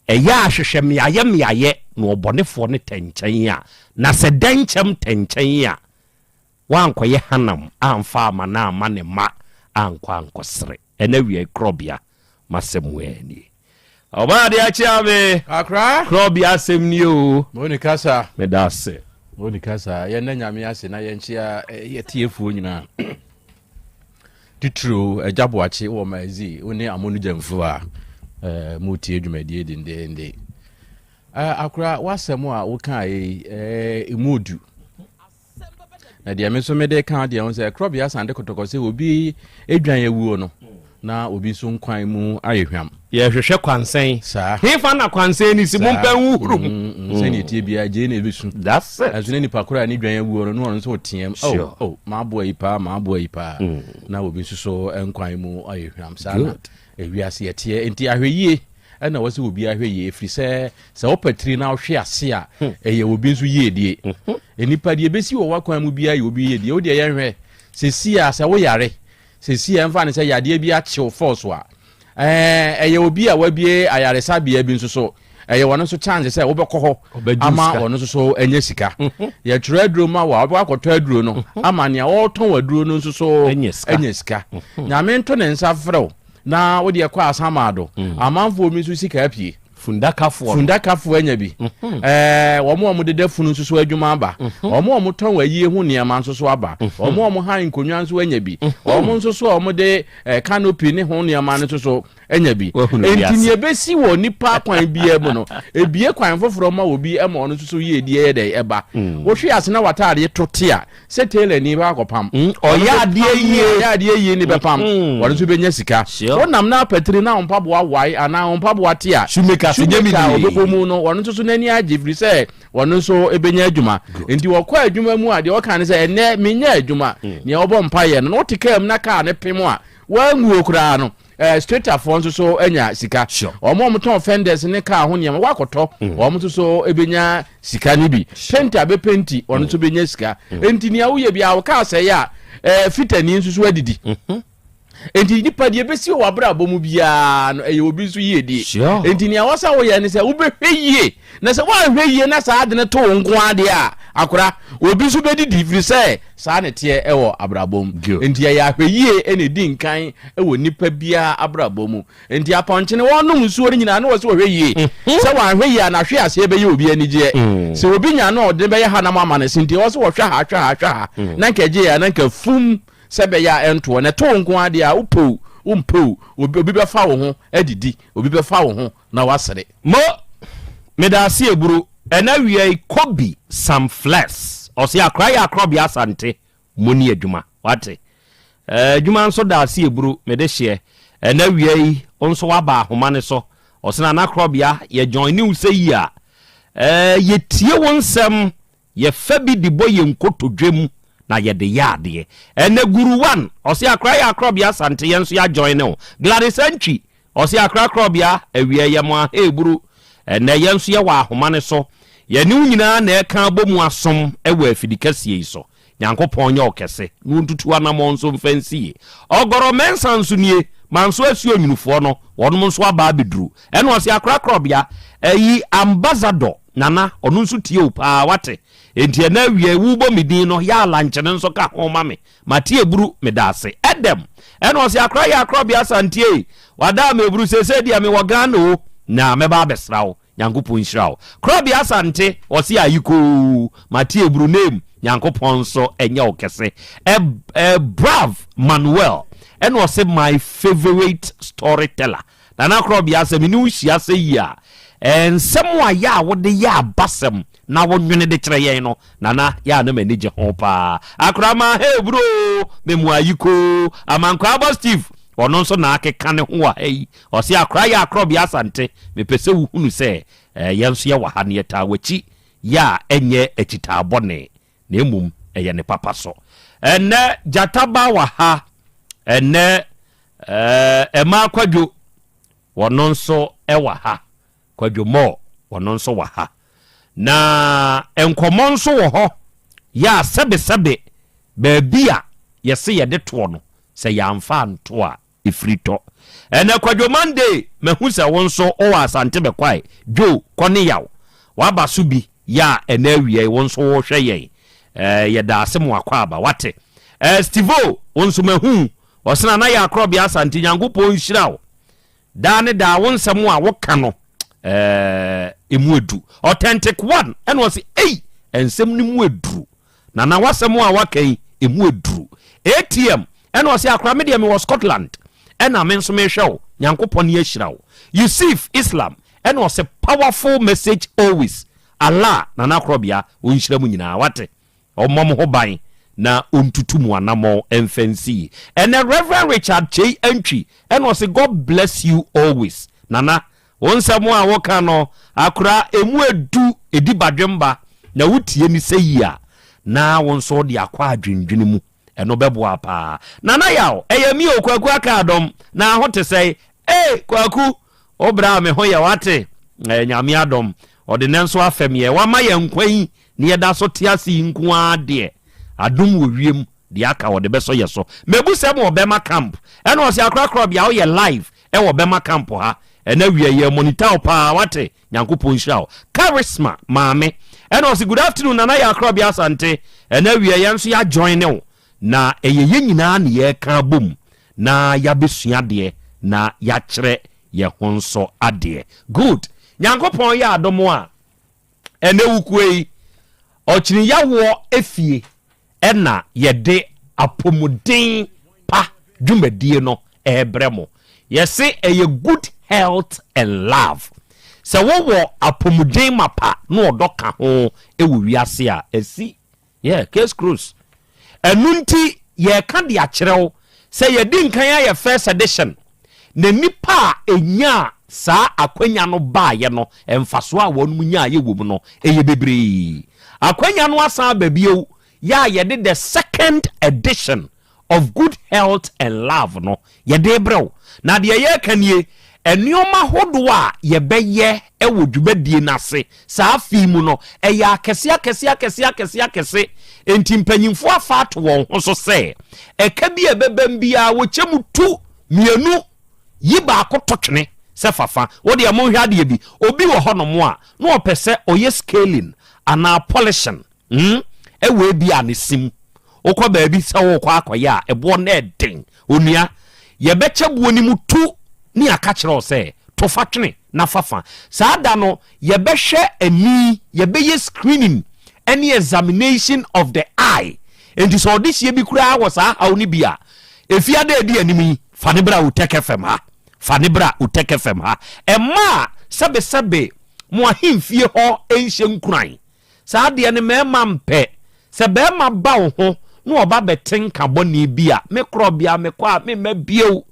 eya hwehwem miaye no obonefo ne tenchen a na se denchem tenchen a wankoye hanam amfa ama na ama ne ma ankwa ankosre ena wie Krobea masemweni oba de achiame akra Krobea asemni o monikasa medase Onikasa ye na nyame ase na ye nchia ye tiefuo nyina titro ajaboache wo mazi oni amonu jamfu a muti edwumadie dinde akura wasemo a wo kan emodu na dia me so me de kan dia on se Krobea Asante kotokose obi edwan yewuo no na obi so nkwan mu ayehwam ye hwehwe kwansen sa hefa na kwansen ni si mumpa wuhuru se ni tie bia je na ebisu that's it azune ni pakura ni dwan yewuo no no so tiem ma abo ipa na obi so nkwan mu ayehwam sa na ewiase yetie enti ahweyie na wose obi ahweyie efri se opatri na ohwe ase a eye obi nso yie die enipa die besi wo wakwan mu bia ye obi yie die o de ye hwe se si a se wo yare se si enfa ne se yade bi a chill force wa eye obi a wabie ayaresa bia bi nso so eye wono so chance se wo bekọ ho ama wono so enye sika ye twerɛ aduro ma wa wo akɔtɔ aduro no ama ne a wɔtɔn waduro no nso so enye sika nyame nto ne nsa frɛw na wo de kɔ asamado amanfo mi so sika apie fundakafo anya bi wɔn de defunu nso so adwuma aba wɔn tɔn wayie ho nneɛma nso so aba wɔn han nkonnwa nso anya bi wɔn nso so wɔn de canopy ne ho nneɛma nso so enya bi enti ebesi wo nipa kwan bia mu no ebie kwan foforo ma obi e ma ono so ye die de eba wo hwe ase na watade tote a se tailor ni ba akopam oya ade ye ni bepam wo so benya sika wonam na patri na ompabo awai ana ompabo ate a shumeka senyemi ni obomu no wo so nani agifri se wo so ebenya adwuma enti wo kwa adwuma mu ade wo kan se ene menya adwuma ne obo mpaye no wotikam na ka ne pemo a wangu okura no straight afon so enya sika omo ton fenders ne ka ho ne wakoto omo so ebenya sika ni bi penti abe penti ono so benya sika enti ne awo ye bia wo ka se ya fitani nsusu adidi enti nipa de besi wo abra bomu bia no eye obi nsu ye die enti ne awasa wo ye ne se wo behweye na se wo ahweye na sa ade ne to nko ade a akora obi nsu bedidi firi se sa ne te ewo abrabom enti ya ahweye ene di nkan ewo nipa bia abrabom enti aponche ne wonum nsu ori nyina na wo se hweye se wo ahweye na hwe ase be ye obi anije se obi nya na ode be ye ha na mama ne senti wo se wo hwa na nkaje ya na nka fum sebe ya ento na to nko ade a upo obi be fa wo ho adidi obi be fa wo ho na wasere mo medasi eburu ena wiye kobi some flesh osi akra ya Krobea Asante moni adwuma wate adwuma nso da asi eburu mede hye ena wiye onso waba ahoma ne so osina na Krobea ye join ni useyi a ye tie wonsem ye fa bi di boye nkotodwem na ye de yade ene guru 1 osi akra ya Krobea Asante yenso ya join no Gladys Antwi osi akra Krobea awie ye mo eburu ene yenso ye wa ahoma ne so ye ni nyina na eka bomu asom ewa afidikasie so Nyankopon nye okese nuntutu anamo nso mfansie ogoro mensa nso nie manso asuo nyunufo no wonum nso aba beduru ene osi akra Krobea yi ambassador nana onu nso tie opa wate enti na wie wubo midin no ya lanchene nso ka ho mame matie buru medase edem ene osi akra ya Krobea Asante wada me buru sese dia me wagano na meba besrawo Nyankopon nhyirawo Krobea Asante osi ayiko matie buru name Nyankopon so enya okese brave Manuel ene osi my favorite storyteller na Krobea Asante ni uhia se ya ensemo ya wode ya basem na wonwene de kire yen no nana ya na manage ho pa akrama hey bro memu ayiko amankwa aba Steve ono nso na akeka ne ho a hey osi akra ya Krobea Asante mepese wuhunu se yenso ya wahane yeta wachi ya enye ekita abone na emum eye ne papa so ene jataba waha ene ema kwadwo wono nso ewaha kwadwo mo wono nso waha na enkomo nso wo ho ya sebe bebia yese yede to no se yamfa nto a ifrito ene kwadwo Monday mehu se won so o Asante be kwai jo kone yaw waba so bi ya ene awie won so wo hwe ye yeda asem wakwa aba wate Stevo won so mehu osena na ya Krobea Asante Nyankopon hyirawo dane da won semu a woka no emuedu authentic 1 ene wose ensem ni muedu na wasemu a wakai emuedu ATM ene wose akra media me was Scotland ena men so me hwew Nyankopon ye hyirawo Yusuf Islam ene wose powerful message always Allah na Krobea onhyira mu nyina wate omom ho ban na ontutumu anamo emfancy ene Reverend Richard Chey Antwi ene wose God bless you always nana wonsamo a woka no akura emu edu edi badwemba na wutie ni seyia na wonso de akwa adwendwene mu eno beboa pa nana yaw eyemi okwaku aka adom na hote sei kwaku obra me ho ya wate nyame adom ode nenso afem ye wama ye nkwan ni yeda so tiasi nko ade adom wo wiem de aka wode beso ye so mebusem obema camp eno osi akra Krobea wo ye live wo bema camp ha ena wie ye monitor pa wate Nyankopon hyirawo charisma maame ena osi good afternoon nana ya Krobea Asante ena wie ye nso ya join ne na ye nyina na ye ka bom na ya besua de na ya kire ye honso ade good Nyankopon ya adomo a ena wukuei ochini yawo efie ena ye de apomuden pa dwumadie no ebremo yɛse ɛyɛ good health and love sɛ wowɔ apomuden mapa na ɔdɔ ka ho ɛwɔ wiase a ɛsi case cruise ɛno nti yɛka de akyerɛw sɛ yɛdi nkan ayɛ first edition na nipa a ɛnya saa akwanya no baayɛ no ɛmfaso a wɔn mu nya ayɛ wɔ mu no ɛyɛ bebree akwanya no asan baabio yɛ yɛde the second edition of good health and love no yɛde brɛw na deɛ yɛka nie ɛnneɔma hodoɔ a yɛbɛyɛ ɛwɔ dwumadie n'ase saa fii mu no ɛyɛ akɛse enti mpanyimfo afa ato wɔn ho so sɛ ɛka bi ɛbɛbɛm biara wɔkyɛ mu tu mmienu yi baako tɔtwene sɛ fafa wode mo hwɛ adeɛ bi obi wɔ hɔ no mo a na ɔpɛ sɛ ɔyɛ scaling anaa polishing ɛwɔ bi a ne sim wokɔ baabi sɛ wokɔ akɔyɛ a ɛboɔ na ɛden onua yɛbɛkyɛ buo ne mu tu ni aka kyerɛ sɛ tofa twene na fafa saa da no yɛbɛhwɛ ani yɛbɛyɛ screening any examination of the eye enti sɛ ɔde hyia bi koraa wɔ saa haw ne bi a ɛfia da adi anim yi fa ne bra Otec FM ha fa ne bra Otec FM ha ɛma sɛbesɛbe mo ahemfie hɔ ɛnhyɛ nkuran saa deɛ ne mɛma mpɛ sɛ bɛma ba wo ho na ɔba bɛten kabɔne bi a me Krobea me kɔ a me mabiew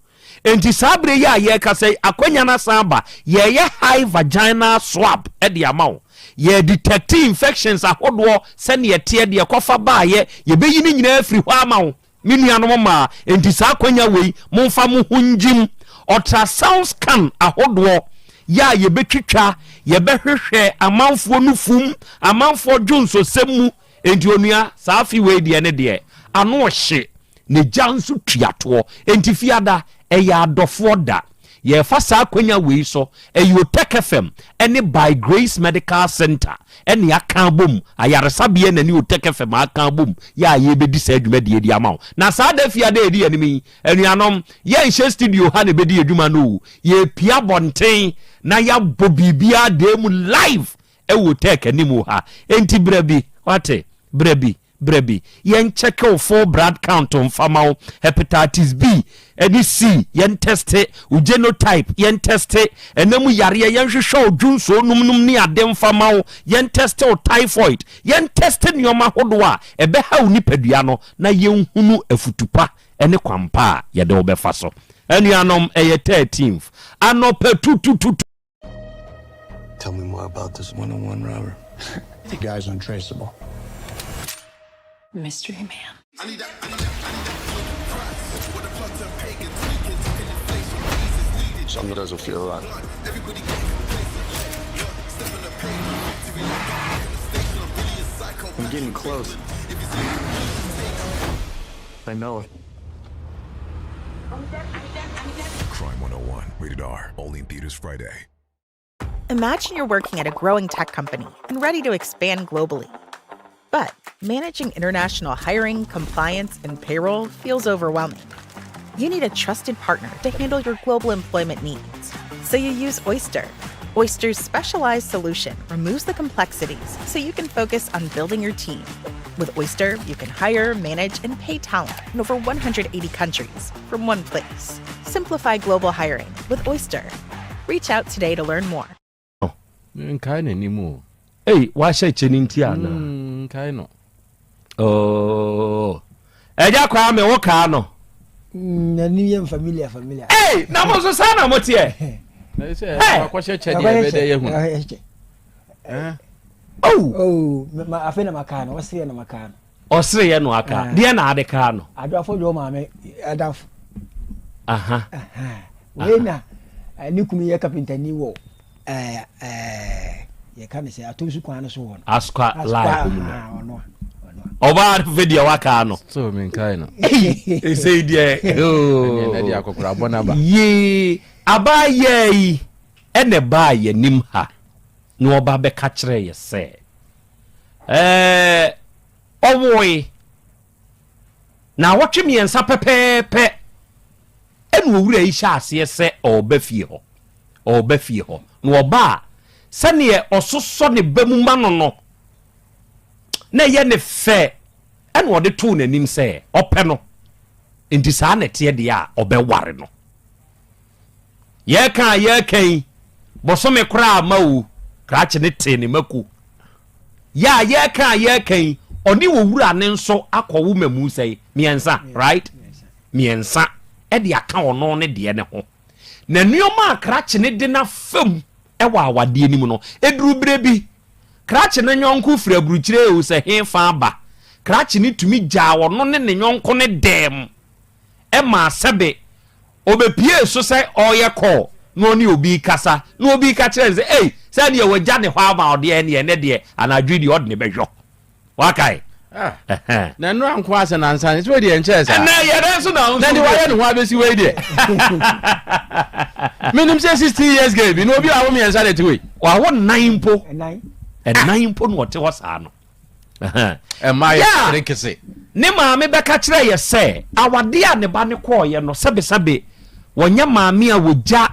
enti sabre ya ye ka say akwanya na samba ye high vaginal swab e de amaw ye detect infections ahodo se ne ye te de kofa ba ye beyi ni nyina afiri hɔ amaw menuanom ma enti sa akwanya wei momfa mo hunjim ultrasound scan ahodo ya ye betwitwa ye behwehwɛ amanfo no fum amanfo dwonso semu enti onua sa afi wei de ne de ano hye ne jansu tuato enti fiada ɛyɛ adɔfoɔ da yɛfa saa akwanya wei so ɛyɛ Otec FM ɛne by Grace Medical Center ɛne aka bom ayaresabea na ne Otec FM aka bom yɛ yɛbɛdi saa adwumadie di ama na saa da fiada ɛdi anim yi anuanom yɛnhyɛ studio ha ne bɛdi adwuma no yɛpia bɔnten na yɛabɔ biribia da mu live ɛwɔ Otec anim ha enti brɛbi wate brɛbi yen check your full blood count on famao hepatitis B any C yen test it u genotype yen test it enemu yare yen hwehwe odwunso num ni adem famao yen test o typhoid yen test nyoma hodo a ebe ha uni padua no na yen hunu afutupa ene kwampa ye de obefa so anuanom eye 13th anopa tutututu. Tell me more about this one-on-one robber. The guy's untraceable. Mystery man. Something doesn't feel right. I'm getting close. I know it. Crime 101, rated R, only in theaters Friday. Imagine you're working at a growing tech company and ready to expand globally. But managing international hiring, compliance, and payroll feels overwhelming. You need a trusted partner to handle your global employment needs. So you use Oyster. Oyster's specialized solution removes the complexities so you can focus on building your team. With Oyster, you can hire, manage, and pay talent in over 180 countries from one place. Simplify global hiring with Oyster. Reach out today to learn more. Kind anymore. Hey, why say Chenintiana? Kind of. Oh, eja kwa me wo ka no. Na niye familiar. Hey, na mo so sana mo tie. Na say akwahye chede be de ye hu. Oh, ma afena makano, wasire na makano. Osire ye no aka. De na ade ka no. Ado afodwo ma me adaf. Aha. We na ni kumi ye kapinta ni wo. Ye kan say atosu kwan no so won. Askwa live no. Oba video waka no. So me kai no. E say die. Oh. Na dia akokura bona ba. Ye abaye yi ene ba ye nim ha. No oba be ka kire ye say. Owoy. Na wotwe miensa pepepe. Enu owura yi sha ase se oba fie ho. No oba sane ososo ne bamuma no na ye ne fe ene wo de to nanim se ope no enti sa na te de a obeware no ye kan bosome kra mawu krache ne te ne maku ya ye kan oni wo wura ne nso akọwo mamu sei miensa right miensa e de aka ono ne de ne ho na nuoma krache ne de na fam e wa awade ni mu no eduru brebi krache ne nyonko fira buruchire o se he fa ba krache ne tumi gya wono ne nyonko ne dem e ma sebe obepie so se oye call no ni obi kasa no obi ka kire say say ne we gya ne ho aba ode ne de anadwi de ode ne behwo wakai na no anko ase na nsan so de enche sa na ye den so na na di wa ye no ho abesi we de minim say 60 years game no obi awo mi ensa de tiwe wa wo nine po no wote wasa no my rekese ne maame beka kire ye se awade a ne ba ne call ye no sebe wonya maame a wogya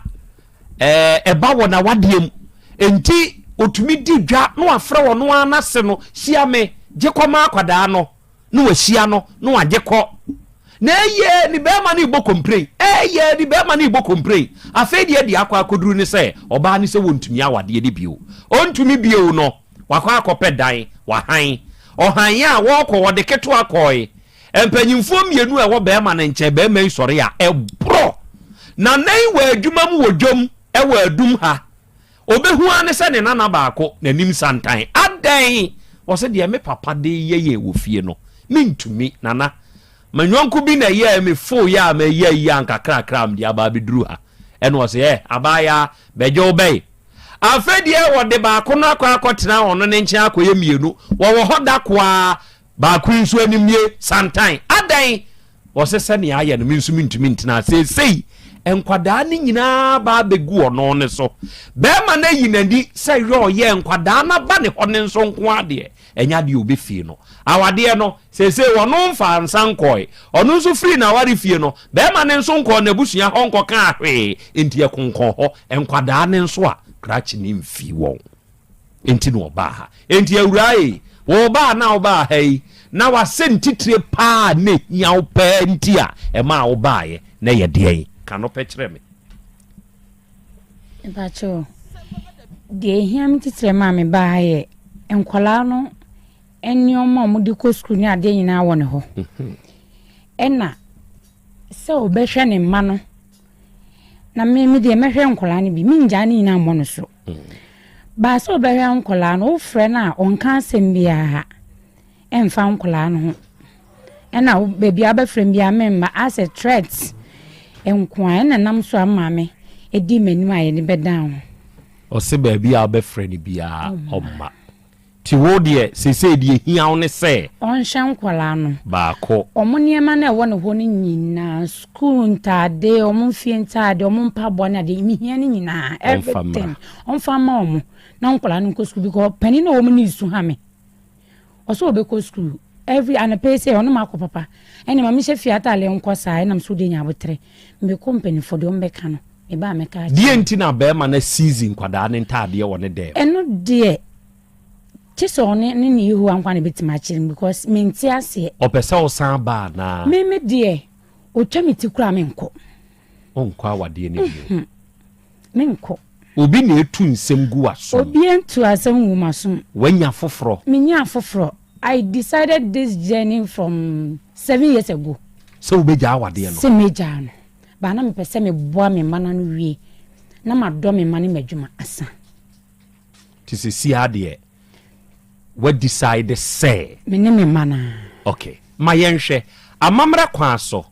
eba wona wadiem enti otumi di dwa no afra wono anase no siame jekoma akwada no no wahia no no agekọ na eye ni be ma ni bo complain ni be ma ni bo complain afedi de akwa akoduru ni se oba ni se wontumi awade de bio ontumi bio no wakwa akọpẹ dan wahan ohan ya wọkọ wode keto akọe empanyimfo mienu e wo be ma ne nche be ma isore ya ebro na nei wa adwuma mu wodwom e wa adum ha obehu ane se ne nana baako nanim santan adan wose de me papa de yeye wo fie no mintumi nana manwonko bi na ye me fo ya me ye ya nkakra kram de aba beduru ha ene wose abaya bejo bei afedie wode baako no akotena ono ne nche akoye mienu wo hoda kwa baako nso animie santan adan wose se ne aye no minsu mintumi ntina sei enkwada ni nyina ba begu ono ne so be ma na yinadi se yo ye enkwada na ba ne ho ne nso nko ade enya de obi fie no awade no se wono mfa nsankoi ono nso free na ware fie no be ma ne nso nko na busua ho nko ka ahwe enti ekonkon ho enkwada ne nso a krachi ni mfi won enti no ba ha enti awurai wo ba na wo ba hai na wasentitire pa ne nya pa enti a e ma wo ba ye na ye de kano pechre me bacho de hiam titire ma me ba ye enkwala no enioma mo di ko school ni ade nyina wo ne ho ena se obehwe ne ma no na me de mehwe enkwala ne bi minja ne nyina mo no so ba so obehwe enkwala no ofre na onka asem bia ha emfa enkwala no ho ena bebi abefre bia memma as a threat enkwa na nam so amame edi manim aye ne bedan o se bebi abefre ni bia omma ti wo de se de hia ne se on hyan kwala no baako omoniema na ewo ne ho ne nyina school ntade omfie ntade ompabo na de mi hia ne nyina everything on fama omo na nkwala no ko school because pani na wo ni su ha me oso obe ko school every and pay say ono mako papa ene mama she fiata ale nko saa na mso de nya botre me company for de ombeka no e ba meka die ntina be ma na season kwada ne ntade wo ne de eno de chiso ni ihu ankwa ne betima chirim because me nti ase opese o san ba na me de o twami ti kura me nko onko awade ne bio me nko obi na etu nsem gu aso obi entu asem gu maso wanya foforo menya foforo I decided this journey from 7 years ago. So beja awade no. Se meja no. Ba na me pese me boa me mana no wie. Na ma do me mane madwuma asa. Ti se si ade we decide say. Me ne me mana. Okay. Ma yenhwe amamra kwa so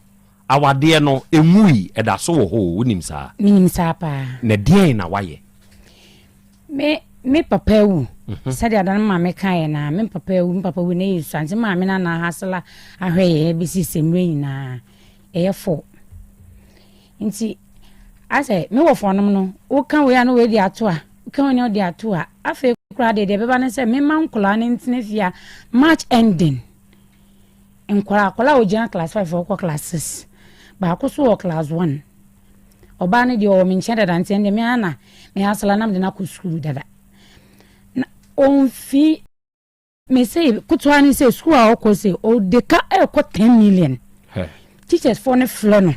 awade no emui eda so wo ho wonim sa. Minim sa pa. Na die na waye. Me papa wu sadi adan ma me kan na me papa wu na yi santi ma me na hasala ahwe bi sisemre nyina efo nti ase me wo fonom no wo kan we na we di ato a kan we di ato a afa kura de beba na se me man kula na ntine fia March ending enkwara kola o jina class 5 or class 6 ba ko so class 1 oba ne di o me nche dada nti ende me ana me hasala nam de na ko school dada on fi me say kutwani say school a okose o deka e ko 10 million teachers for ne floor no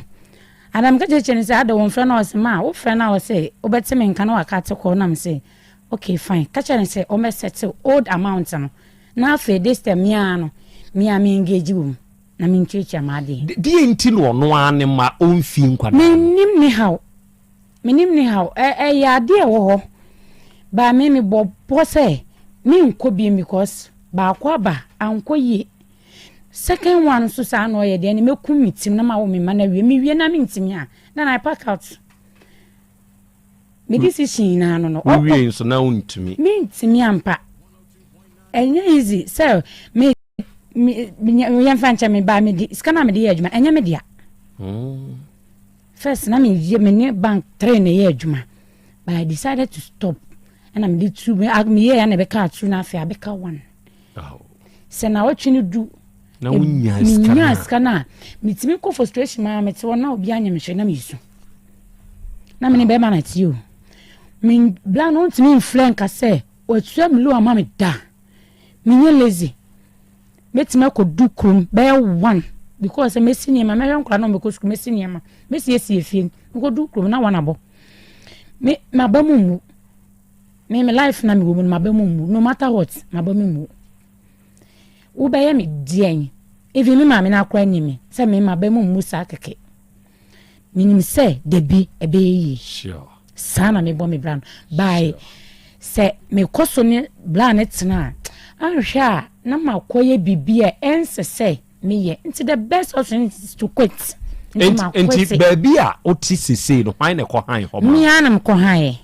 and I'm going to say, I don't want friend or ma, what friend I was say, Obet me can I cut to call them say, okay, fine. Catch and say, oh, settle old amounts. Now, for this time, me, I mean, engage you. I mean, teacher, Maddy. Dear Intino, no one in my own film. Me how. Ya dear, oh, but me Bob Posse, me could be because Baquaba, Uncle Ye. Second one, Susan, or the enemy could meet him, no matter man, me, and I mean to me. Then I pack out. Me, this is she, no, we so known to me. Mean to me, ampa. And easy, sir, me, young fancy me by me, scan me the edge, and your media. First, I mean, bank train a edge, but I decided to stop. And I'm did 2 me and never cut soon after I become one. Oh, so now what you do? No, yes, cana. Meet me for frustration, mamma. It's one now behind your machine. I'm used to. Now, many bear man at you. Mean, bland on to me in flank, I say, or some low mammy da. Me lazy. Let's make a do crum, bear one. Because I'm missing him, my man, because I'm missing him. Miss yes, if you go do crum, now one abo. Me, my bamu. Me life na me woman, my bamu, no matter what, my bamu. Ubaya me dear. If you mamma now cry me, say me my bamu musa keke. Meaning say, de be a be sure. Sana me bomb me brown. By say me cosone blanet na. I'm sure na ma koye bibia ense say me ye into the best option is to quit. Enti baby a otisi say no why na ko han ho ma. Me anam ko han.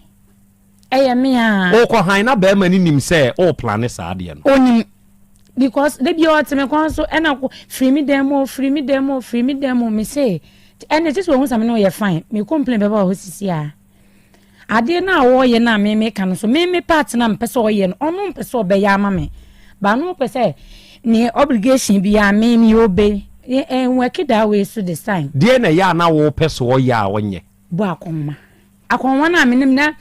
Eya me a. O ko han na be ma ni nim say o plan sa ade no. Onim because they be out me kon so and free me demo me say and it just won some no you fine me complain about hosisi a ade na wo ye na me kan so me part na mpese o ye no ono mpese o be ya ma me ba no pese ni obligation bi ya me obey en work that way so this time de na ya na wo pese o ya wonye bo akonma na me na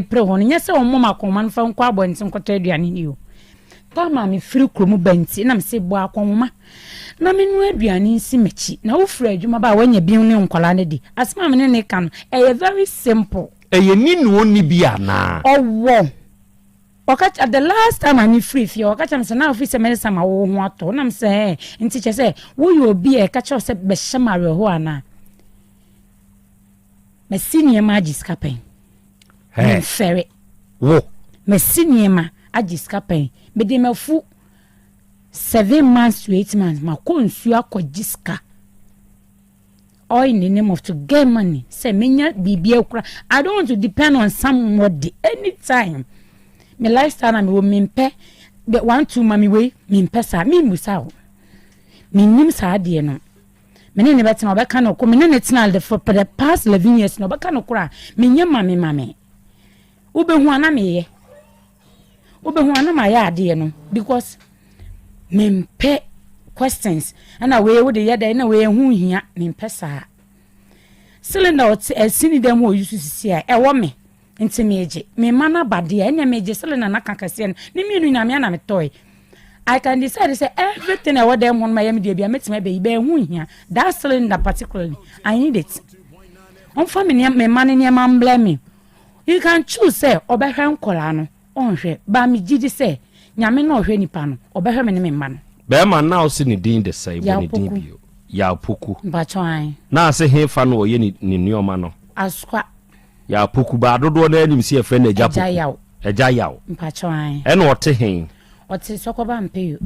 pre ho no nyese o mom akonma no fa nkwa abontin kwota aduane ni o Tama me free kromu benti na me se bo akonma na me nu aduane nsi mechi na wo free adwuma ba wanya bi ne nkwala ne di asema me ne kan very simple ni no ni bia na owo okach at the last time I free fi okach am se na office me sama wo ho ato na me se nti che se wo yo bi e kacha se be shemare ho ana me senior magiska pen he fere wo me senior agiska pen me de mafu 7 months to 8 months ma konsu akogiska all in the name of to get money say menya bibia kura I don't want to depend on somebody anytime me lifestyle me wo mempe be 1-2 mami we mempe sa me musa o me nim sa de no me ne betima obeka no ko me ne netinal for the past 11 years no obeka no kura me nya mami ube hu ana me ye ube hu ana ma ya ade no because mempe questions and we would the other na we hu hia mempe sa cylinder ot asini dem wo yusu sisi a e wo me ntimi eje me mana bade a enya meje cylinder na kakase no ni mienu na me na me toy I can decide to say everything I want them on my media be metima be hu hia that cylinder particularly I need it on family me man ni am blame me you can choose say obehwe nkola no onhwe ba me gidi say nyame na ohwe nipa no obehwe me ne me man be man now see ni din the same when din bio ya poku mbachwan na se he fa no ye ni nioma no aswa ya poku ba dodo na anim si efe na eja yaw mbachwan e na ote hen ote sokoba ampeyo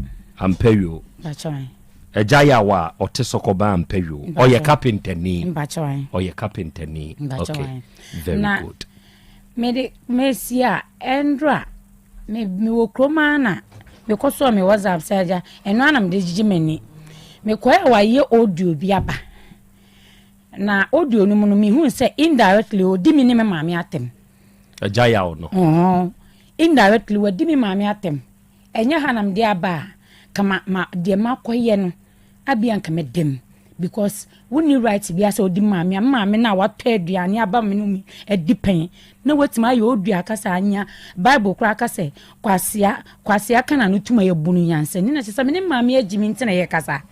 mbachwan eja yaw a ote sokoba ampeyo oye carpenter ni mbachwan oye carpenter ni okay very good Mesia Endra me wo kroma na me koso me WhatsApp saja eno anam de jijimani me koya waye audio bi aba na audio no mu me hu say indirectly odi mi ne me maame atem ajaya o no indirectly odi mi maame atem enya hanam de aba kama ma de makoye no abianka me dem because when you write be as odi maame na wato aduane aba me no edipen na wetima ye odua kasa anya bible kura kasa kwasia kana no tuma ye bunu yanse ni na se me maame agimi ntena ye kasa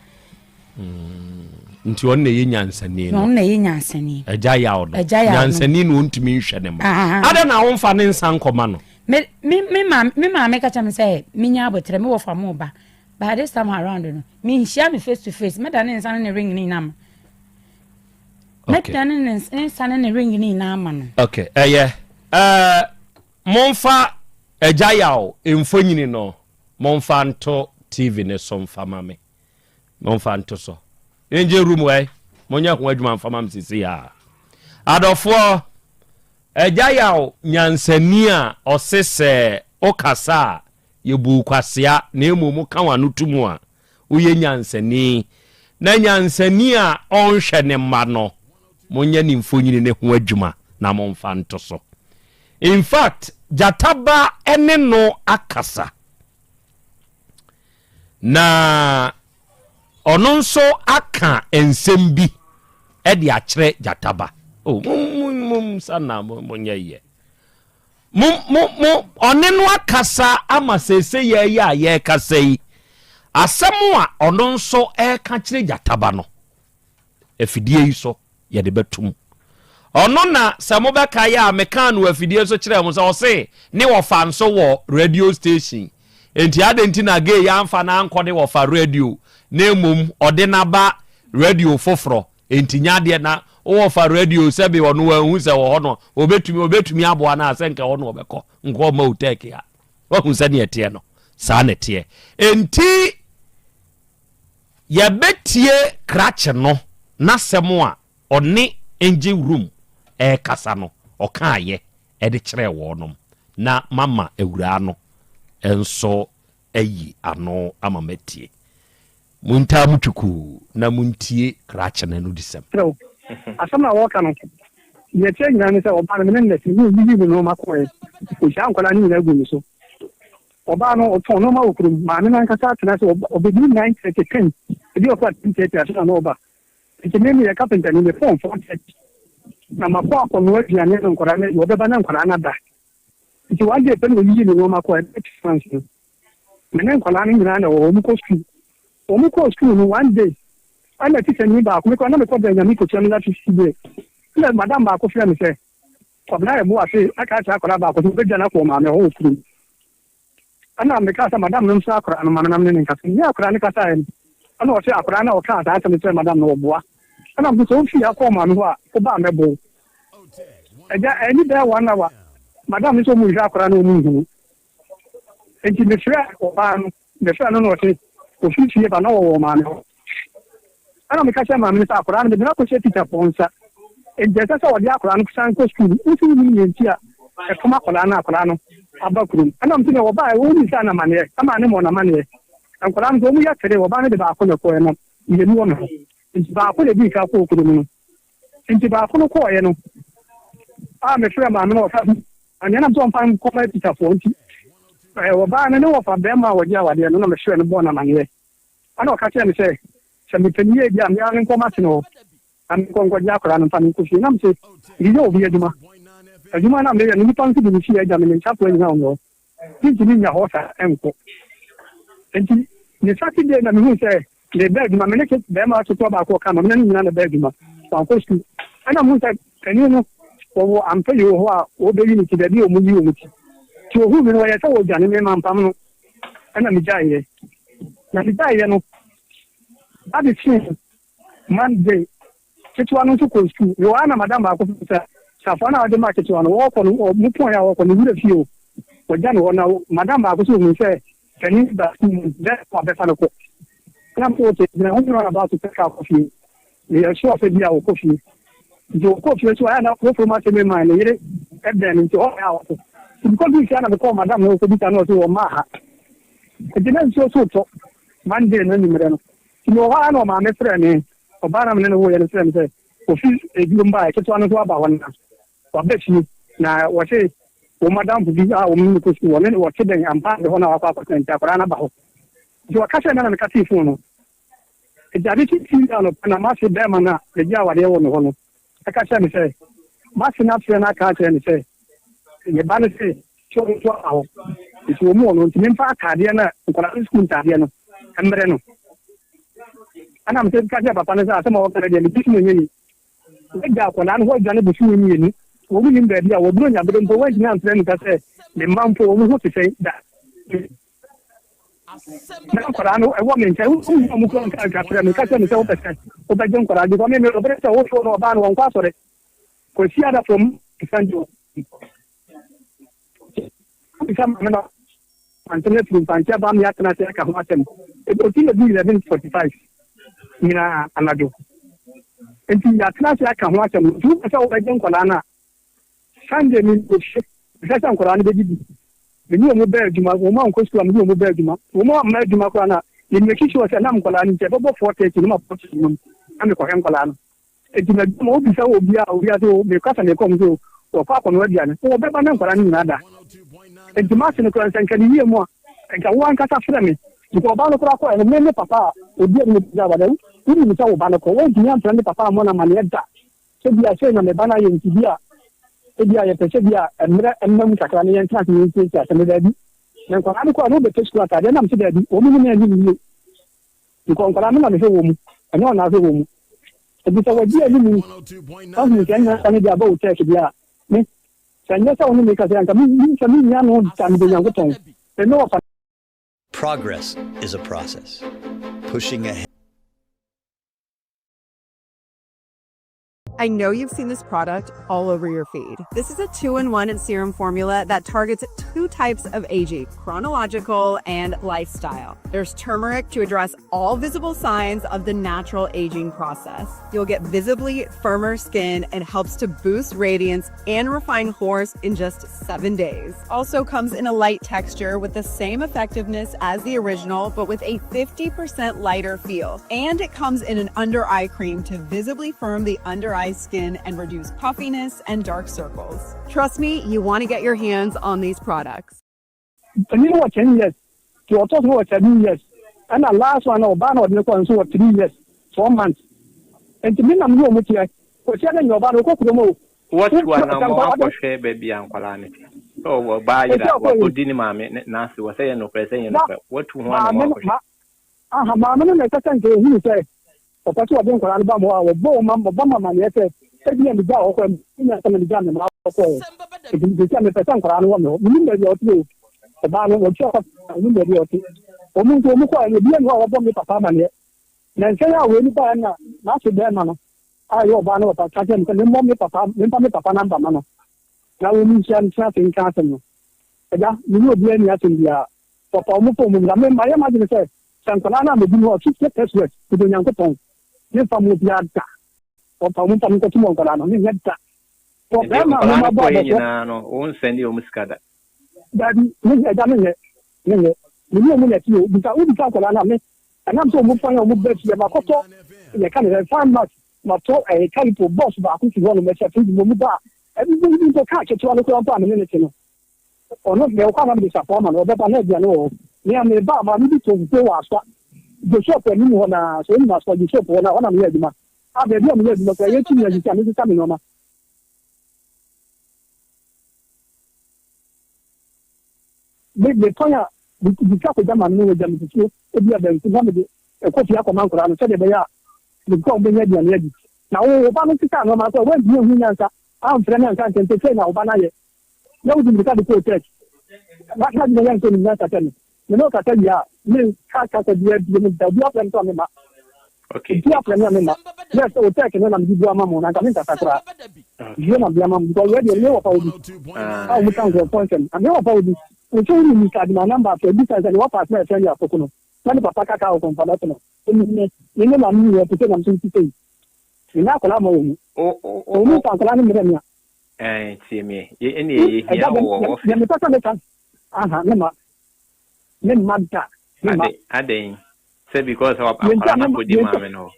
nti on na ye nyansani no on na ye nyansani agya yaw do nyansani no ntimi nhwe ne ma ada na wo mfa ne nsan koma no me ma ka cham say me nya abotre me wo fa mo ba but this time around no me share me face to face me da ne nsan ne ring ni nam okay me da ne nsan ne ring ni na ma no okay monfa agya yaw emfonyini no monfa nto tv ne so mfa ma me monfa nto so enje room wai monya ho adwuma mfa ma msisi ya adofo agya yaw nyansani a osese okasa yebu kwasea na emumu kanwa no tumu a uye nyansani na nyansani a onhwe ne ma no monya ni mfonyini ne ho adwuma na monfa nto so. In fact, Jataba ene no akasa. Na ononso aka ensembi edi achre Jataba. Oh, sana monye. Oneno akasa ama sese ye kasa yi. Asemu a ononso ka chire Jataba no. Efidie yi so ye de betum. Ono na samobeka ya mekanu afidie so kire mo so se ne wo fa nso wo radio station enti adenti na ge ya mfa na ankode wo fa radio na emum ode na ba radio foforo enti nyade na wo fa radio sebe wono hu se wo hono obetumi aboa na asenka wono obekọ nko ma Otec ya wo hu se ne etie no sa ne tie enti ya betie krache no na semo a oni engine room kasa no okaye de kire wonom na mama ewura no enso ayi ano ama metie munta mutuku na muntie krache na no disem asama woka no ye chenga ni se oba na ne ti ni bibi no makoe o sha nkola ni na gu so oba no o ton no ma okuru ma ne na kasa tena se obebi 9:10 ebi okwa 10:30 asana no oba ti me ya carpenter ni me phone 4:30 na makwa ko no aduane no nkora ne wo beba na nkora na da nti wande pe no yi ni no makwa expansion mene nkora ni nyina na wo mu ko school no one day ana ti tani ba ko me ko na me ko da nyami ko chama na ti sibe na madam ba ko fia me se ko na e bo ase aka cha akora ba ko be jana ko ma me ho school ana me ka sa madam no sa akora no ma na me ne ka ni akora ni ka sa en ana o se akora na o ka sa ta me se madam no boa ana mbu so fi akoma no a ko ba mebo eja eni da wana wa madam so mu akora no mu hu enti me fira ko ba no me fira no no te ko fi ba no wo ma no ana me ka cha ma me sa akora no de na ko che tita ponsa eja sa wo di akora no san ko school usu ni ni ntia e koma akora no abakuru ana mtine wo ba wo ni sana mane ama ne mo na mane akora no mu ya tere wo ba ne de ba ko ne ko no ye ni wo no nti ba ko le bi ka ko okuru no nti ba ko no ko ye no a me fira ma no fa anya na so mpan ko ma pita fo nti wo ba ne wo fa be ma wo dia wade no na me fira no bo na manye ana o ka che me se me tenie dia me an ko ma tino an ko ko dia ko ran fa ni ku fi na me se ri yo bi aduma na me ya ni pan ku bi fi ya ja me cha ko ni na no nti ni nya ho sa enko nti ni Saturday na me hu se le bag ma me ke be ma to ba ko ka ma me ni na bag ma fa ko sku ana mu ta kani no o am pe yo ho a o be ni ti be bi o mu yi o mu ti ti o hu mi no ya ta o ja ni me ma pam no ana mi ja ye na mi ja ye no abi fi Monday kitu anu to ko sku yo ana madam ba ko sa fa na de ma kitu anu wo ko no mu pon ya wo ko ni wure fi o ja no na madam ba ko so mu se kani ba de ko be fa no ko na po te na on ro about to take coffee le so fe dia o coffee jo coffee so ana ko fo ma te me ma le yire e den nti o ya o ko bi kana ko madam no ko bi kana so o ma ha e de na so to Monday no ni mere no no ha no ma me fre ni o ba na me no wo ye fre me se coffee e bi mba e to anu so aba wona o be fi na wo se o madam bu bi a o mi ko so wo ne wo te den ampa de ho na wa kwa ko nta kwa na ba ho jo akasha na me kati fu no jadi ti ano na ma se be ma na le ja wa de wo no ho no akasha mi se ma se na fre na ka che ni se ye ba ne se cho awo ti mo no ti me fa ka de na ko na school ta de no ambre no ana am say ka ja papa ne say asem o kana de ni bisu nyi ni ga ko na no gane bisu nyi ni wo mu nim baabi a wo bro nya bro mpo wa nyina antre ni ka say me mampo wo mu ho te say da na kwara no e wo me nche wo mu ko nka ka tra me ka say me say wo pese wo ba je kwara di ko me o bere say wo so no ba no kwa sore ko si ada from Sanjo bisa mana antene from Pancha ba mi atna te ka ho atem e ko ti le 11:45 mina anado enti ya tna te ka ho atem tu ka wo ba je kwara na Sunday ni ko she ka san kwara ni be gidi ni o mo be aduma o ma nko school ni o mo be aduma o ma ma aduma kwara na ni me ki sure say na kwara ni te bo 4:30 ni ma poti ni am ko hen kwara na enti na mo bisa obi a so me ka san e ko mo o kwa ko no dia ni o be ba na kwara ni na da enti ma se no kwara san kan ni mo nka wo an ka sa frɛ me ko ba no kwara ko e me papa obi ni da ba da ni mi sa wo ba no ko wo di an frɛ papa mo na ma ne da so bia se na me ba na ye nti bia e bia ye pese bia emre emmam kakra ne yan class ni nti ase me da bi na kwara ni ko no be test class ade na me se da bi o mu ne ni ni ko kwara me na me se wo mu e no na se wo mu e bi sa wo di ani mu o mu kan na ne dia ba o test bia ni sanya sa oni me ka se an ka mi sa mi nya no ta mi de yan ko ton e no fa. Progress is a process. Pushing ahead. I know you've seen this product all over your feed. This is a 2-in-1 serum formula that targets 2 types of aging, chronological and lifestyle. There's turmeric to address all visible signs of the natural aging process. You'll get visibly firmer skin and helps to boost radiance and refine pores in just 7 days. Also comes in a light texture with the same effectiveness as the original, but with a 50% lighter feel. And it comes in an under-eye cream to visibly firm the under-eye skin and reduce puffiness and dark circles. Trust me, you want to get your hands on these products. You know what, 10 years. You are talking about 7 years. And the last one, Obama, was 3 years, 4 months. And to me, I'm going to say, what one more share baby and quality? Oh, buy that. What would Dinima Nancy was saying, no present. What to one more? Mamma, I can't say, he said. Ọ̀pọ̀ tí wọ́n dé nǹkan alúbàmù wa wọ́n bó ọmọ màmí ẹ̀fẹ̀ ẹbí ẹ̀mí gbà ọkọ̀ ẹ̀mí ní ẹ̀sẹ̀ mi gbà mí máa ọkọ̀ ẹ̀ ìdíje tí a mi pẹ̀sẹ̀ nǹkan alúwọ̀ mi mi nílẹ̀ ẹ̀dí ọtí o ọba àwọn ọtí ọkọ̀ mi nílẹ̀ ẹ̀dí ọtí omi nǹkan omi kọ́ ẹ̀mí bí ẹ̀mí wà wọ́n bọ́ mi pàpà màmí ẹ̀ nà ǹkẹ́ yà wọ́n nípa ẹ̀ nà máa ṣe bẹ́ẹ̀ nà ayé ọba náà ọ̀pá kájẹ́ nìkan ní mọ́ mi pàpà nàmbà mọ́ nà na wọ́n ní iṣẹ́ ní ṣáà fi ń ká sẹ́nu ẹ̀dá mi ní òbí ẹ̀mí àti ìyá pọ̀pọ̀ ọmú fún mi nà mẹ́ ayé má jẹ́ sẹ́ sànkọ́lá náà mi bí mi ọ̀ kí ṣe tẹ́síwẹ̀t ìdòyànkó ne famu biada o pa mun tamu ko tumo ngala no ni yadda to be ma ma ba ba no on sendi o muskada dadi ni ya da ne ni o mu ne ti o bi ka ko la na me anam to mu fanya mu be ti ba ko to ye kan re fan ma to e kan to boss ba ku ti wono me se ti mu ba e bi ni to ka che to ala ko pa me ne ti no ono me o ka na bi sa forma no be ba ne dia no ni am me ba ma ni bi to ko wa so the shop ni mo na so ni ma so the shop na ona me aduma a be bi o me aduma ko ye ti ni ajita mi ta mi no ma be tonya bi ka ko jama ni we jama ti o bi abe nti na me e ko ti akoma nkora no se de be ya bi ko be nya dia na di na o ba no ti ka no ma ko we bi hu nya nsa a mfre na nsa ntente se na o ba na ye na o di bi ka de ko tech na ka di ya nso ni na ta tene no ka tell ya me ka dia di me da bia plan to me ma okay dia plan me ma yes o take no na mbi bua ma mo na ka me ta sakra je na bia ma mo ko we de me wa pa odi ah we kan go point and me wa pa odi o so ni ka di ma number for this and what pass me tell ya pokuno na ni papa ka o kon pa na to ni na mi we to na msin ti ni na ko la ma o mu pa ko la ni me na ti me ye eni ye ya wo ya me ta ka me kan aha me ma men madda ade say because of akara ko di ma me no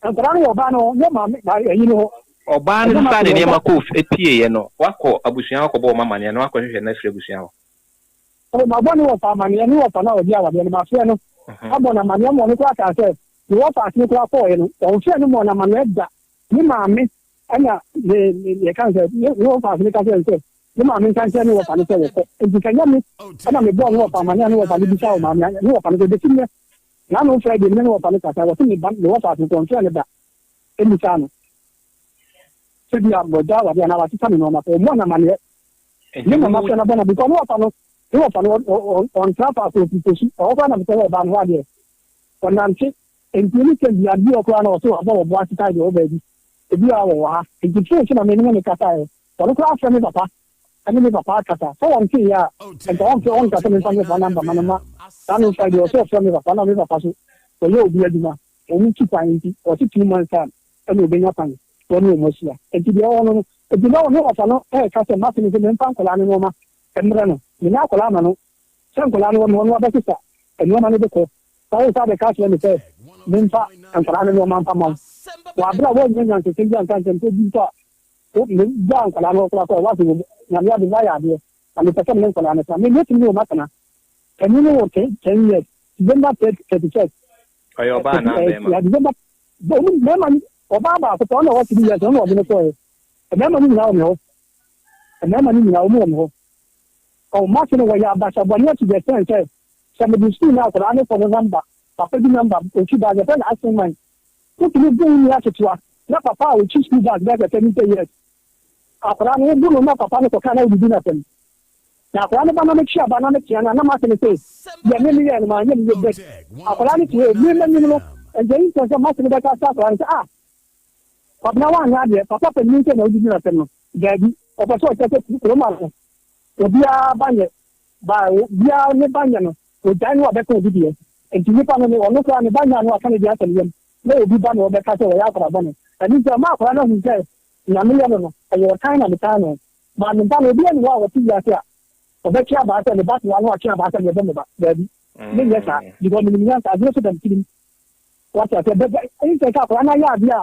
akara yo ba no yo ma me ba yi no oba ne sa de ma ko etie ye no wakọ abusuan akọ bo mama ne no akọ hwehwe na fire abusuan ho o ma bo ni wo pa mama ne ni wo pa na odi awa de ma fie no abo na mama mo ni kwa ka se ni wo pa ni kwa ko ye no o fie ni mo na mama da ni ma me ana le kan se ni wo pa ni ka se ni ma me kan se ni wo pa ni se wo ko e di kan ya mi ana me bo ni wo pa mama ni wo pa ni bi sa o mama ni wo pa ni de ti ni na no Friday me no pa no kasa wo se me ban me wo pa to control ne da eni sa no se bi aboda wa dia na wa tita me no ma ko mo na mane ni mama fe na bona bi ko no pa no on trap as occupation o ba na me ko ba no ade ko na nti enti ke bi adi o ko na o so abo bo atita de o ba bi e bi a wo ha enti se na me ni me kasa e ko ko afa me papa ani me papa kasa so on ti ya enti on kasa me fa me fa namba manama tanu fa de o so fa me papa na me papa so ko yo bi aduma o mu ti pa enti o ti 2 months time ani obenya pan to no mo sia enti de o no enti no no ofa no kasa ma se me mpa nkola ne no ma emre no ni na kola ma no se nkola ne no no ba kisa eni ma ne de ko sai sa de kasa ne se mpa nkola ne no ma mpa ma wa bra wo nyanya nke tinja nkanche nke bi to o me ja nkola no kola ko wa se na ya de ba ya de ani pese me nkola ne sa me ne timi o makana eni no o 10 years December 30 oyo ba na be ma ya December bo me ma oba ba ko no wa ti years no o de ko e me ma ni na o me ho me ma ni na o mo o ma se no wa ya ba sa bo ni ti de sense somebody still now ko ane for number papa di number o chi ba ga na asin man ko ti bu ni ya ti wa na papa o chi school bag ga 10 years akora no bu no na papa no ko kana u di na tem na akora no ba na me chi aba na me ti na ma se ne se ya me ni ya ma nya ni be akora ni ti me ni no e je yin so ma se ne ba ka sa akora ni papa na wa nya de papa pe ni se na u di na tem no ga bi o pa so te ko ma no obi a banye ba bia ne banya no o dan wa be ko bi die enti ni pa no ono ko ne banya no aka ne dia telem na obi ba no be ka se o ya akora ba no ani se ma akora na hu se na me no ayo time na ta no ba me ba no bi ni wa wo ti ya se a o be kia ba se ne ba ti wa no kia ba se ne be me ba bi ni ye sa di go mi nya ta do so dem tin wa ta be ai se ka akora na ya bia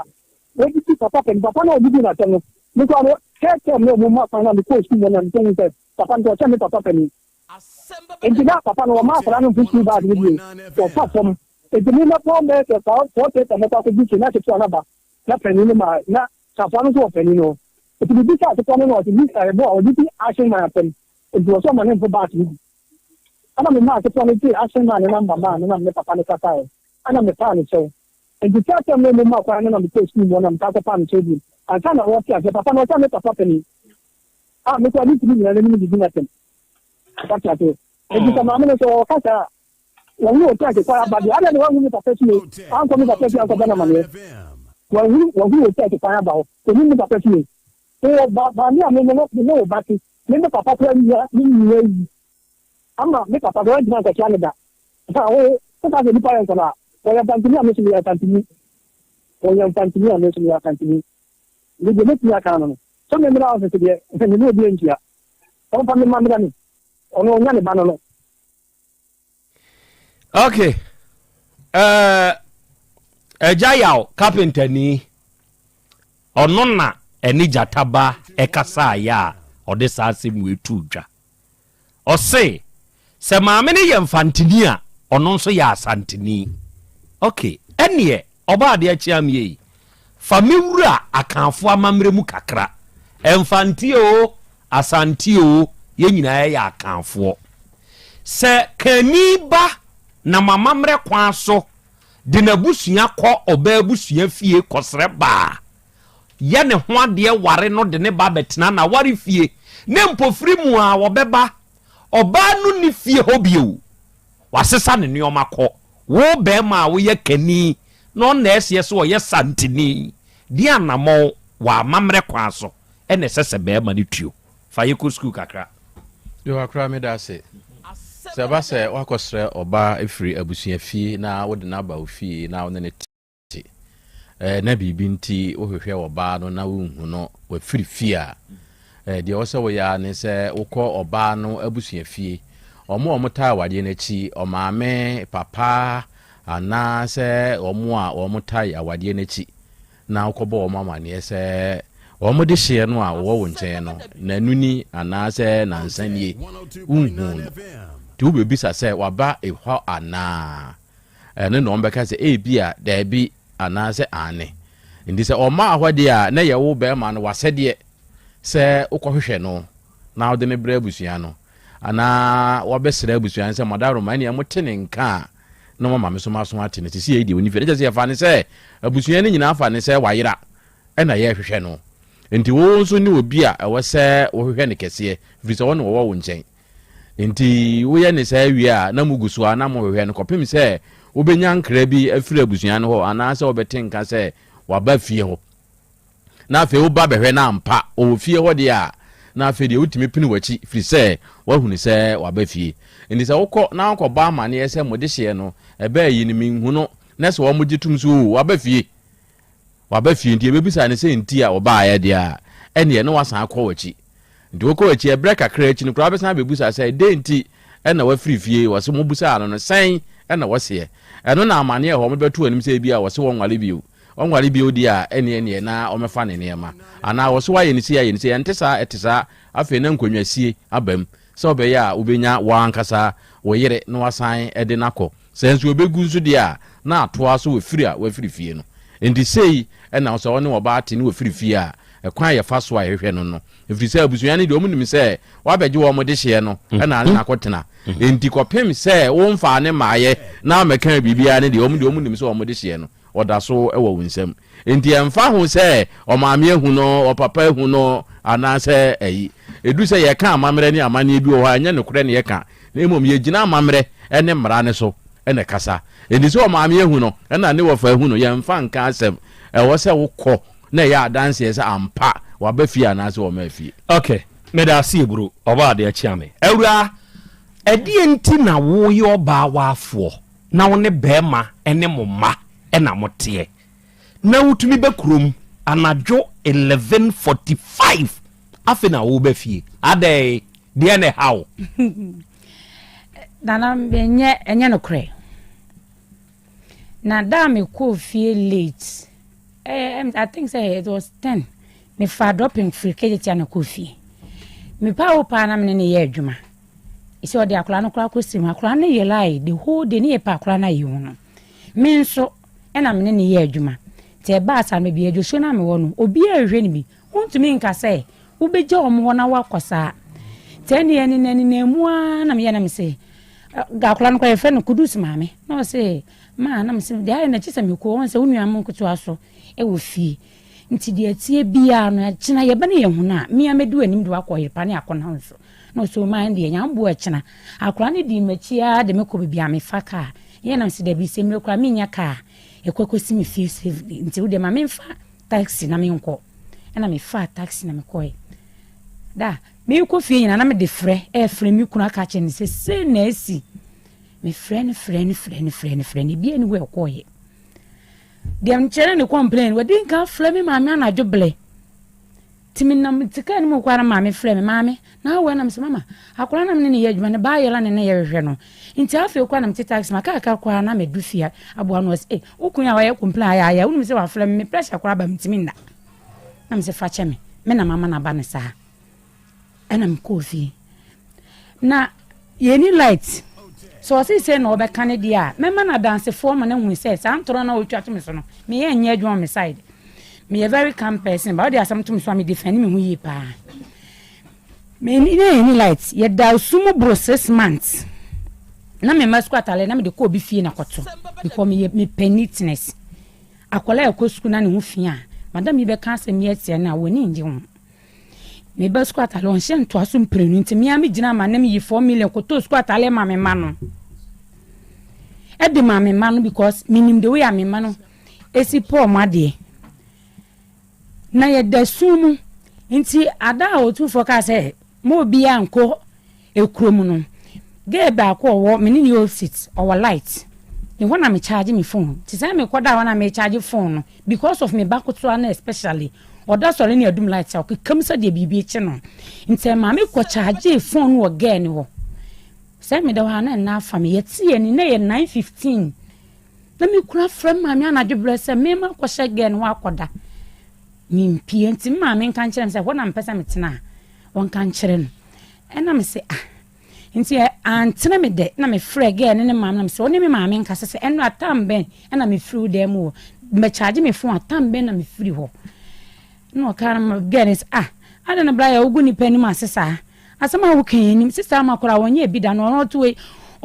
o bi ti papa pe papa na obi na te no ni ko no ke me mo ma pa na mi ko school mo na mi tin se papa ndo cha me papa pe ni engineer papa no ma fra no futu ba de bi o platform engineer na po me ke ka o te te me ka ko bi na se so na ba na pe ni ma na sa fa no so pe ni no e bi bi ka se ko no o ti bi e bo o di action ma pen e do so ma ne fo ba ti ana me ma se ko ni ti action ma ne na mama na me papa ne ka ka ana me pa ni so e di ka te me ma kwa na me ko school mo na me ka ko pa ni so bi aka na wo ti a papa no cha me papa pe ni me ko ni ti ni na ni di na pen papa te e di kama me so kasa wo ni o ta ke kwa ba di ana ni wo ni papa ti an ko mi papa ti an ko bana mane wo ni o ta ke kwa ba o ni papa ti o ba ni ame no ba ti ni papa ko ni ama me papa do di na ka chane da o ko ta ni pa en kana o ya tantini ame si ya tantini o ya tantini ame si ya tantini ni de me ti ya kana no so me mira o se ti ni no bi entia o pa me ma mira ni ono nya ne ba no okay Yaw carpenter ni ono na eni jataba ekasa ya ode sa asem we tudwa o se maame ne ye mfantini a ono nso ya asantini okay enie oba de achiam ye famewura akanfo amamre mu kakra emfantio asantio ye nyina ya akanfo se kaniba na mamamre kwa so de nabusua kɔ oba abusua fie kɔsre ba ye ne ho ade ware no de ne ba betena na ware fie ne mpofiri mu a wobeba oba no ni fie hobio wasesa ne neoma kɔ wo be ma wo ye kani no na ese so ye santini di anamo wa mamre kwa so ene sese be ma ne tuo fa ye ko school kakra yo akra me da se seba se wakosre oba efiri abusua fie na wode na ba ofie na wone ne ti na bibi nti wohwehwe oba no na wonhu no wafiri fie a de wose wo ya ne se wokɔ oba no abusua fie omo taa wade na chi omaame papa ana se omo taa awade na chi na wokɔbɔ omo amane se omo de hye no a wo nkyɛn no na nuni ana se na nsanie unhu tu bebisa se waba ehwa ana ne no mbeka se bia da bi ana se ane ndi se oma ahwade a na ye wo be ma no wasede se ukɔhwehwɛ no na wode ne bra abusua no ana wabɛsra abusua se madaro ma ne motene nka na mama me so maso ate ne sisi edi oni fie ne je fa ne se abusua ne nyina fa ne se wayera e na ye hwehwe no enti wo nso ni obi a wo se wo hwehwe ne kese fi so wo no wo nchen enti wo ye ne se wi a na mugusu a na mo hwehwe ne kopim se wo benya nkra bi afiri abusua no ho ana se wo betenka se waba fie ho na afi wo ba behwe na ampa o fie ho de a na afi de utimi pini wachi firi se wa hunu se waba fie ndi se wokọ na akọ ba ma ne ese mo de hye no ebe yi ni minhu no na se wo mo gitum so waba fie ndi ebebisa ne se nti a oba aye de a ene no wasan akọ wachi ndi wokọ wachi e break akra achi no kura be san bebusa se de nti ena wa firi fie wase mo busa no no sen ena wase eno na amane ho mo betu anim se bi a wase won wale bio onwale bi odi a ene na omefa ne nema ana wo so waye ne si entesa etesa afi na nkwanwasie abam so be ya obenya wankasa wo yere no wasan ede nako senso obegu nso de a na atoa so wo firi fie no endi sei na so woni wo ba ate ne wo firi fie a ekwan ye fa so a hwehwe no efiri se abusua ne de omunim se wa beje wo mo de hye no na nakotena endi kopem se wo mfa ne maaye na meka bibia ne de omunim se wo mo de hye no oda so ewo wunsam enti emfa ho se o maame ehu no o papa ehu no ana se eyi edu se ye ka amamre ne amane bi o anya ne kure ne ye ka na emom ye gina amamre ene mra ne so ene kasa enti se o maame ehu no ena ne wo fa ehu no ye mfa nka asem ewo se wokọ na ya dance se ampa wa ba fie ana se o ma fie okay me da see bro oba de achia me ewura edie nti na wo ye oba wa afo na wo ne bema ene momma ena motie na wutumi bekurom anadwo 11:45 afena wo ba fie ade de ne how dana enye no kre na da me ko fie late I think say it was 10 me fa dropping free keje na ko fie me pa wo pa na me ne ye adwuma isi odi akula no kura ko sim akula ne ye lie the whole day ne ye pa akula na ye wono me nso ena me ne ye adwuma te ba asa me bi adwo na me wono obi ahwe ni bi wontumi nka say wo beje omo na wakosa te ne ne mu na me ye na me say ga akula no ko ye fe no kudus maame no say ma na me say dia na chisa me ko won say wonu am nkoto aso e wo fie nti de atie bia no akina ye ba ne ye hu na me amedu anim de wakoye pa ne akona nso no so ma ndi nya mbo akina akora ne di machia de me ko bibia me faka ye na se de bi se me kora me nya ka ekwakosi me fie save nti wo de ma me fa taxi na me nko na me fa taxi na me koy da me ko fie nya na me de frɛ frɛ me kuna ka che ne se na asi me frɛ bi ani we koye dem chere ne complain we din ka frɛ me ma me na dwoble timi na mtika ni mo kwara ma me frɛ me ma me na we na me se mama akora na me ne ye adwuma ne ba yela ne ye hwehwe no nti afi kwa na mte taxi maka ka kwa na me du fia abo anu se okunya wa ye complain ya unu me se wa frɛ me pressure kwara ba mtimi nda na me se fa che me na mama na ba ne sa ana me ko fi na ye ni light so say no be kan dia me ma na dance for ma na hu say sa antoro na otwa to me so no me ye nya adwuma me side me a very calm person but there are some to me so me defend me hu yi pa me ni light ye da sumo bro 6 months na me masquatale na me de ko bi fie na koto because me penitness akola e ko sku na ne hu fia madam me be kan se me etie na woni nje hu me ba squatale on hye nto aso mprenu nti me am gina ma na me yi 4 million ko to squatale ma me ma no e de ma me ma no because minim de we am me ma no esi po ma de na ye da sumu nti ada otu focus mo bia nko ekrom no ge ba ko wo me ni yo sit our light me wanna me charge me phone ti say me koda wanna me charge phone no because of me back to na especially oda sori ni adum light o kam sa de bibi eche no nti ma me ko charge phone wo ge ni wo say me da wa na fa me yeti ni na ye 9:15 na me kura from ma me anadwo bless me ma ko she ge ni wa koda mi pienti ma me kan kire me say wona mpesa me tena won kan kire no ena me say nti antena me de na me frege ne mam na me say oni me ma me nka se eno atam ben na me free dem wo me charge me phone atam ben na me free ho no kan ma genis ada na bra ya ogu ni pani ma sesa asama wo kan ni sesa ma kora wonye bi da no to we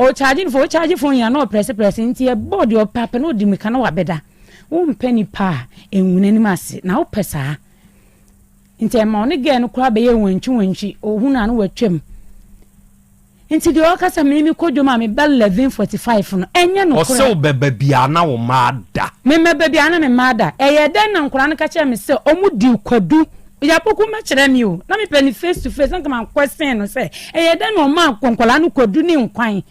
o charge phone ya no press nti e board your papa no di meka no wabeda wo mpani pa enwuna ni mase na wo pesa nti ma one ge no kura be ye wanchi ohuna no watwam nti de okasa me kodwo ma me bel 11:45 no enye no kura o se beba bia na wo mada me bia na me mada eye den na nkura no ka che me se omudi kwadu ya poku ma kire mi o na me peni face to face nka question no se eye den no ma konkola no kwadu ni nkwan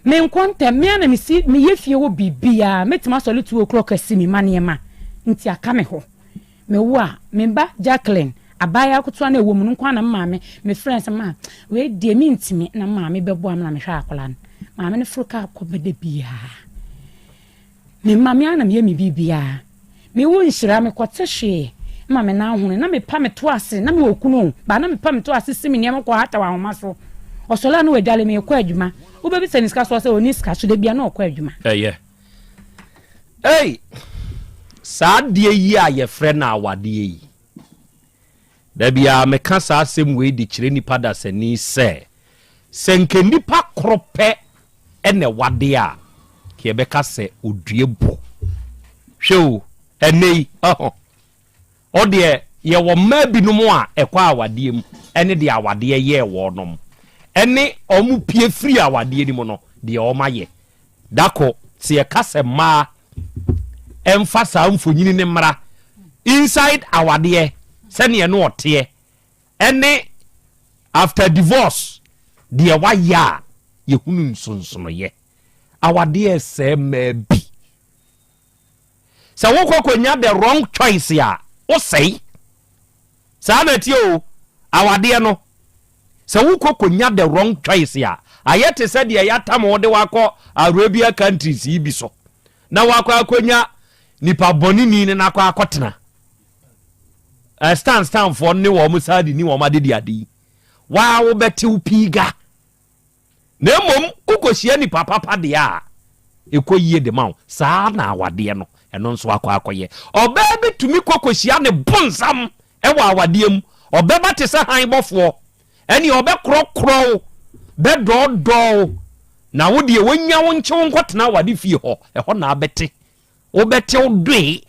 me nkonte me na me si me yefie wo bibia metima sole 2 o'clock asimi manema nti aka me ho me wo a me ba Jacqueline abaya akoto na ewo mu nkwa na maame me friends ma we die mi ntimi na maame bebo am na me hwa akola maame ne fruka akobede bia me maame ana me yemi bibia me wo nhira me kote hwe maame na ahune na me pa me to ase na me okunu ba na me pa me to ase simi ne me ko hata wa homa so osola no wedale me ko adwuma wo bebi seniska so se oni ska so de bia na ko adwuma saa die yi a ye frɛ na awade yi da bia me ka saa asɛm we di kyerɛ nipa da sani sɛ senke nipa kropɛ ene wade a ke be ka sɛ odue bo hwɛ enei o de ye wo ma binom a ekwa awade mu ene de awade ye wo nom ene omu pie free awade ni mu no de o ma ye dako se ye ka sɛ ma emphasa mfonyini ne mra inside awade sene no ote ene after divorce de wa ya ye hunu nsonsono ye awade se ma bi sa wo kokonya the wrong choice ya o sei sa na ti o awade no sa wo kokonya the wrong choice ya ayete se de ya tam de wakọ Arabia countries yi bi so na wakọ akonya nipa boni ni na akọ akotena stand for ne wo musadi ni wo madedi adi wa wo beti upiga na mom ukohia nipa papa de a ekoyie de ma saa na awade no eno nso akọ akoye oba betumi kokohia ne bonsam e wa awade mu oba bate se han bofo eni oba krokro be do na wo de wonya wo nche nkotena awade fie ho e ho na abete obete odwe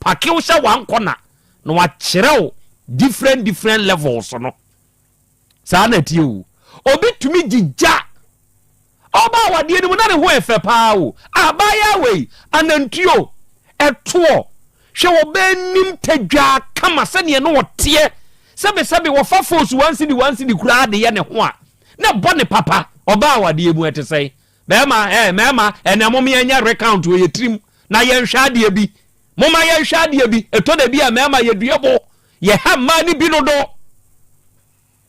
pake wo sha wankona no wa kyerɛw different levels no saa na tie o obi tumi gija oba wade ni mu na ne ho efe paa o abaya we anantuo eto hwe wo ba nim tadwa kama se ne no wote sebe wo fa force wansi di kura de ye ne ho a na bone papa oba wade mu etesei mema enamom ye nya recount we yetrim na ye nhwade bi moma ye nhwade bi eto da bi a mema ye duebo ye ha ma ni bi no do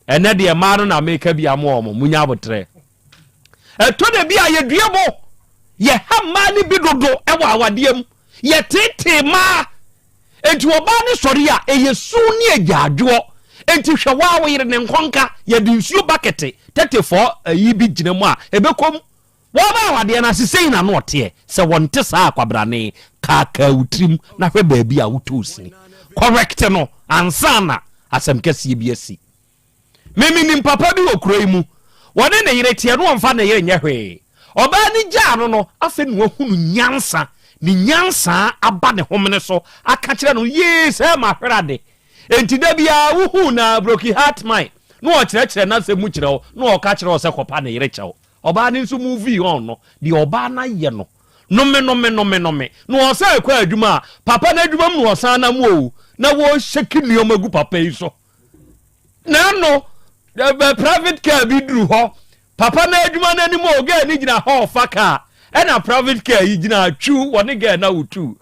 ene de ma no na meka bi amo munya abotre eto da bi a ye duebo ye ha ma ni bi dodo e wa awadem ye tete ma enti oba ni sori a eye su ni agyaadwo enti hwa wa yire ne nkonka ye di nsuo bucket 34 yi bi ginemu a ebekom waba wade na sesei na no ote se wonte saa kwabrane kaka utrim na hwe baabi a wutosi correct no ansana asem kese bi asi memi nim papa bi okuro mu wone ne yire tie no mfa ne yire nyehwe oba ni gya no afa nu ahunu nyansa ni nyansa aba ne homene so aka kire no yes e ma hwerade enti da bia wuhu na broken heart mine no o kire na se mu kire o no o ka kire o se kopa ne yire kyew oba ni nso movie on no di oba na ye no nome no osa ekwa adwuma papa na adwuma mu osa na mu o na wo sheki niyomagu papa yi so na no the private car bi dru ho papa na adwuma na ni mo ga ni gina ho faka e na private car yi gina twu woni ga na wutu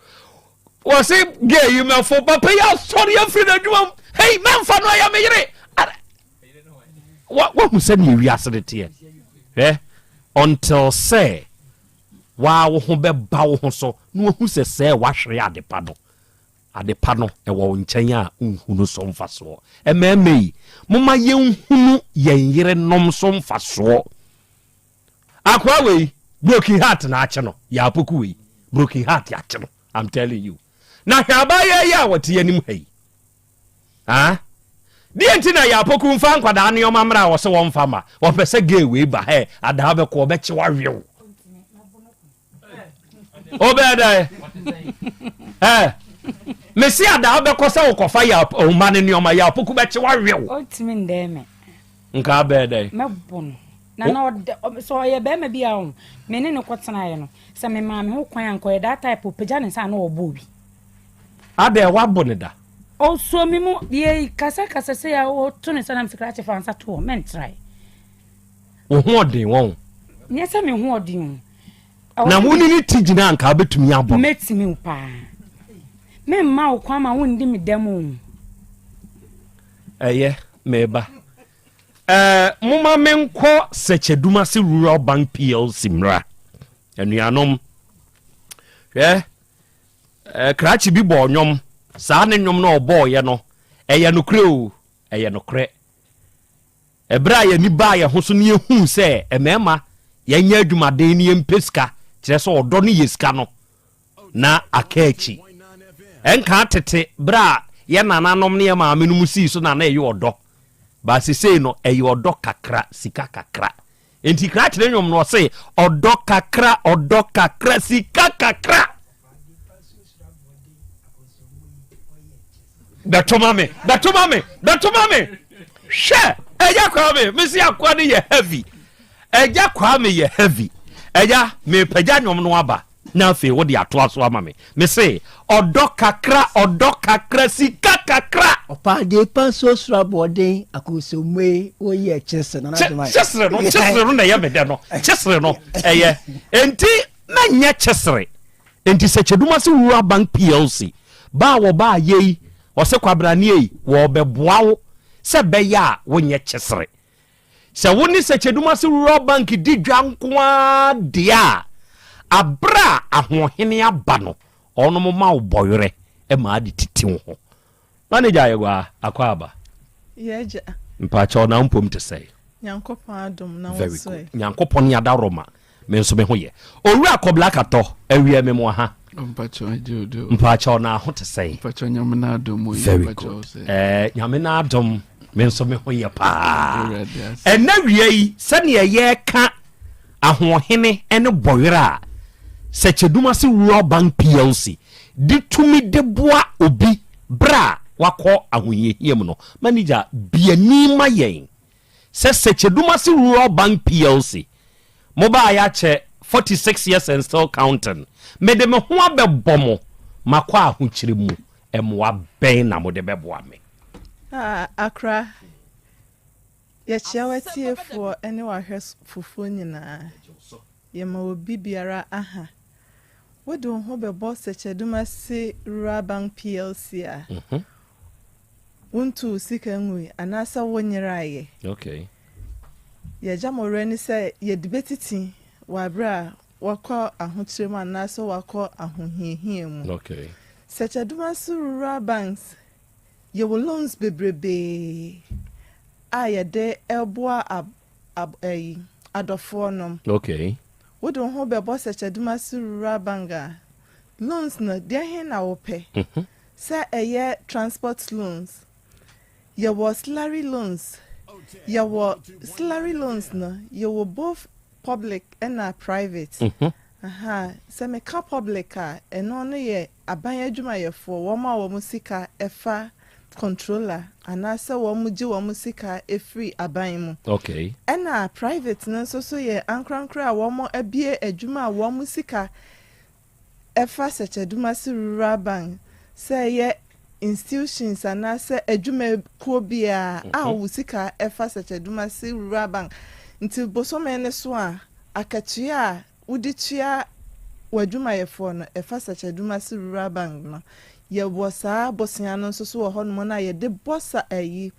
wo se ga yi me fo papa ya sorry afri na adwuma hey memfa no ya me yire what mu se ni wi asede until say wa wo ho be ba wo ho so no hu se wa hwere adepa no e wo nkyɛn a nhunu so mfaso ememei moma ye nhunu yen yere nom so mfaso akwa wei broken heart na ache no ya apoku wei broken heart ya ache no I'm telling you na hwaba ya wote yanim hai di entina ya poku mfa nkwada ne omamra wo se won fama wo pese gay we ba he ada be ko be che wa hwew obeda Messi ada be ko se wo kofa ya o ma ne oma ya poku be che wa hwew otimi ndeme nka beda mebon na so ye be me bia o me ne kwotena ye no se me ma me ho kwan anko that type pagya ne sa na obo bi ada wa bonida o so mi mu ye kasa se ya o to ne sanam scratch fa ansa to men try wo ho odin won nye se me ho odin na woni ni tigina anka betumi abo metimi pa me ma o kwa ma wondi mi demo meba muma menko secheduma si rural bank plc mra anuanom krachi bi bo nyom saa ne nyom na obo ye no eye no kre o eye no kre ebra ye ni ba ye ho so ne ehu se emema ye nya adwumaden ne empeska kire so odo ne yeska no na akachi enka tete bra ye nananom ne ye maame no musi so na ye odo ba se sei no eye odo kakra sika kakra enti kra kire nyom no se odo kakra sika kakra Datomame. She, eja kwa me, misi akwa ni ye heavy. Eja kwa me ye heavy. Eja me peja nyom no aba. Na afi wo de ato aso ama me. Me say odo kakra sika kakra. Opa de panso srabode akosomwe wo ye chese na na chesre no na ye me de no. Chesre no. Eye. Enti menye chesre. Enti se cheduma se Rural Bank PLC. Ba wo ba ye ose kwabrani yi wo beboa wo se beya wonye chesere se woni se cheduma se Rural Bank di dwankoa dia abra ahohene aba no ono mo ma wo boyere e ma adi titi wo ho manager yegwa akwa aba yeja mpa cha na mpom te sei nyankopon adom na wo so nyankopon ya da roma me nso me ho ye owura kobla kato awie me mo ha mpacho na ho te sei mpacho nyamena adom wo nyamena adom me nso me ho ye pa ena wie yi se ne ye ka ahohene ene boyera se cheduma se Rural Bank PLC di tumi de boa obi bra wakọ ahoyehie mu no manager biani ma yen se cheduma se Rural Bank PLC moba ya che 46 years and still counting me de me ho abebomo makwa ahokyire mu emwa ben na mo de beboa me akra ye chiawatie for anyone has fufu nyina ye ma obi biara aha we do ho bebo se cheduma se Rural Bank PLC a untu sika nwi anasa wonyeraye okay ye jamore ni se ye debetiti wabra wakọ ahokyere mu anasa wakọ ahohiehie mu okay sechaduma su Rural Banks ye wo loans bebrebe a ye de eboa adofo nom okay wo do ho bebo sechaduma su Rural Bank loans na de hen na wo pe sa eye transport loans ye was salary loans ye wo salary loans na ye wo both public and private se me ka public eno no ye aban adwuma ye fo wo ma wo musika efa controller anasa wo mu gi wo musika efree aban mu okay and private no so ye ankrankra wo mo abie adwuma wo musika efa sechaduma si Rural Bank se ye institutions anasa adwuma ko bia a wo sika efa sechaduma si Rural Bank nti bosome ne so a akatua uditua wadwuma yefo no efa sachaduma si Rural Bank no ye bosa bosia no so wo hono na ye de bosa ayi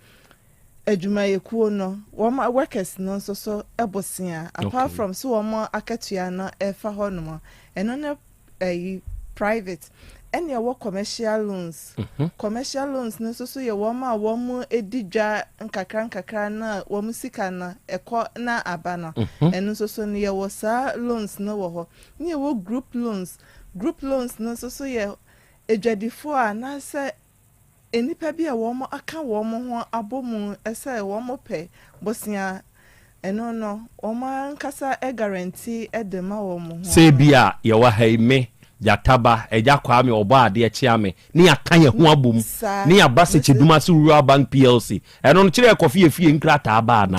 adwuma yekuo no wo ma workers no so ebosia apart from so wo ma akatua no efa hono eno ne ayi private and your commercial loans commercial loans no so ye wo ma wo mu edidwa nkakra na wo mu sika na ekọ na abana eno so no ye wo sa loans no wo ho ni wo group loans no so ye edwadifo a na se enipa bi a wɔn aka wɔn ho abomu ɛsɛ wɔn pɛ bosia ɛno no wɔn ankasa guarantee ɛde ma wɔn ho sɛ bia yɛwɔ ha ime yataba ɛgya kwa me ɔbɔ ade kyea me ne yaka yɛ ho abom ne yaba sɛ kyeduma se rural bank plc ɛno no kyerɛ kɔfie efie nkrata ba na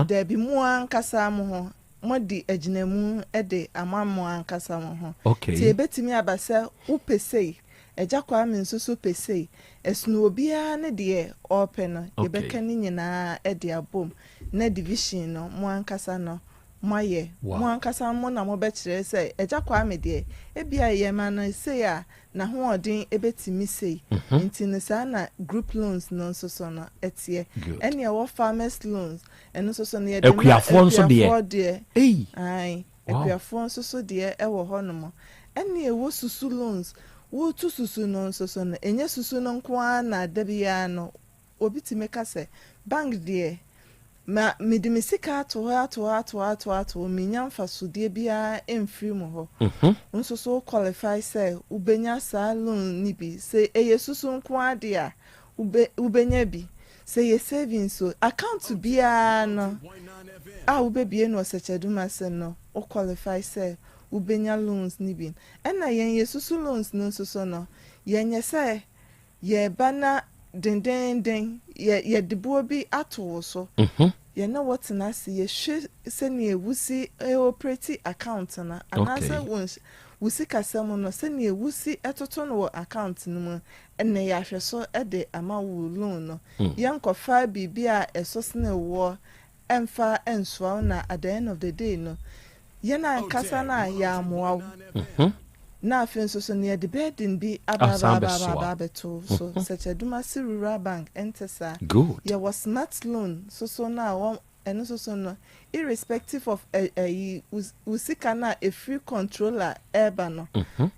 dabi mu ankasa mo ho modi agyinamu ɛde ama mo ankasa mo ho tie betimi abasa upesei ɛgya kwa me nso so pesei ɛsno obia ne de ɔpɛ no yɛbɛka ne nyinaa ɛde abom na division no mo ankasa no moye mo ankasa mo na mo bɛkyerɛ sɛ ɛgya kwa me de ebia yɛ ma no sei a na ho ɔden ebetimi sei nti ne saa na group loans no nso so no ɛteɛ ɛne ɛwɔ farmers loans ɛno nso so no yɛ de ekuafo nso de ai ekuafo nso so de ɛwɔ hɔ no mo ɛne ɛwɔ susu loans wo tu susu no nso so no enye susu no nko a na dabia no obi ti meka sɛ bank de ma medimi sika to minya mfasodie bia emfiri mu hɔ nso so qualify sɛ ubenya sa loan ni bi sɛ eye susu nko ade a ubenya bi sɛ ye savings so account bia no a ubebie no sɛkyeduma sɛ no o qualify sɛ ubenya loans ni bi ɛna yɛn ye susu loans no nso so no yɛnyɛ sɛ ye bana den ye debuo bi ato so ye na what na see ye hwe se ne ewusi operate account na anasa wusi kasam no se ne ewusi etoto no account no mu enne ya hwe so de ama wo loan no yankofa bibia eso se ne wo emfa ensoa na at the end of the day no ye na kasa na ya amoa na afin so ne de bedin bi aba beto so such a dumasi rural bank entesa ye was smart loan so na won eno so no irrespective of usika na a free controller eba no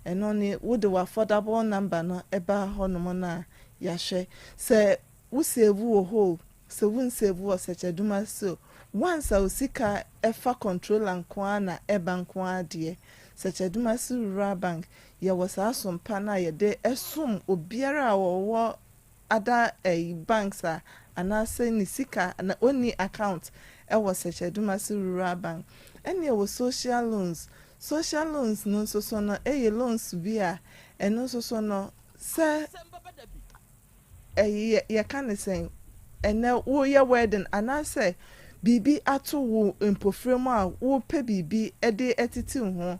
eno ni wo de affordable number no eba hono na ya hwe se wo save wo ho se wo save wo such a dumasi once usika efa controller nko na eba nko ade such a dumasi rural bank ya was asom pana ye de esum obiara wo other banks anase ni sika na only account e was such a dumasi rural bank and there was social loans no so no loans bia eno so no se ye kan say ene wo ye wedding anase bibi ato wo empofremu a wo pe bibi ede etiti ho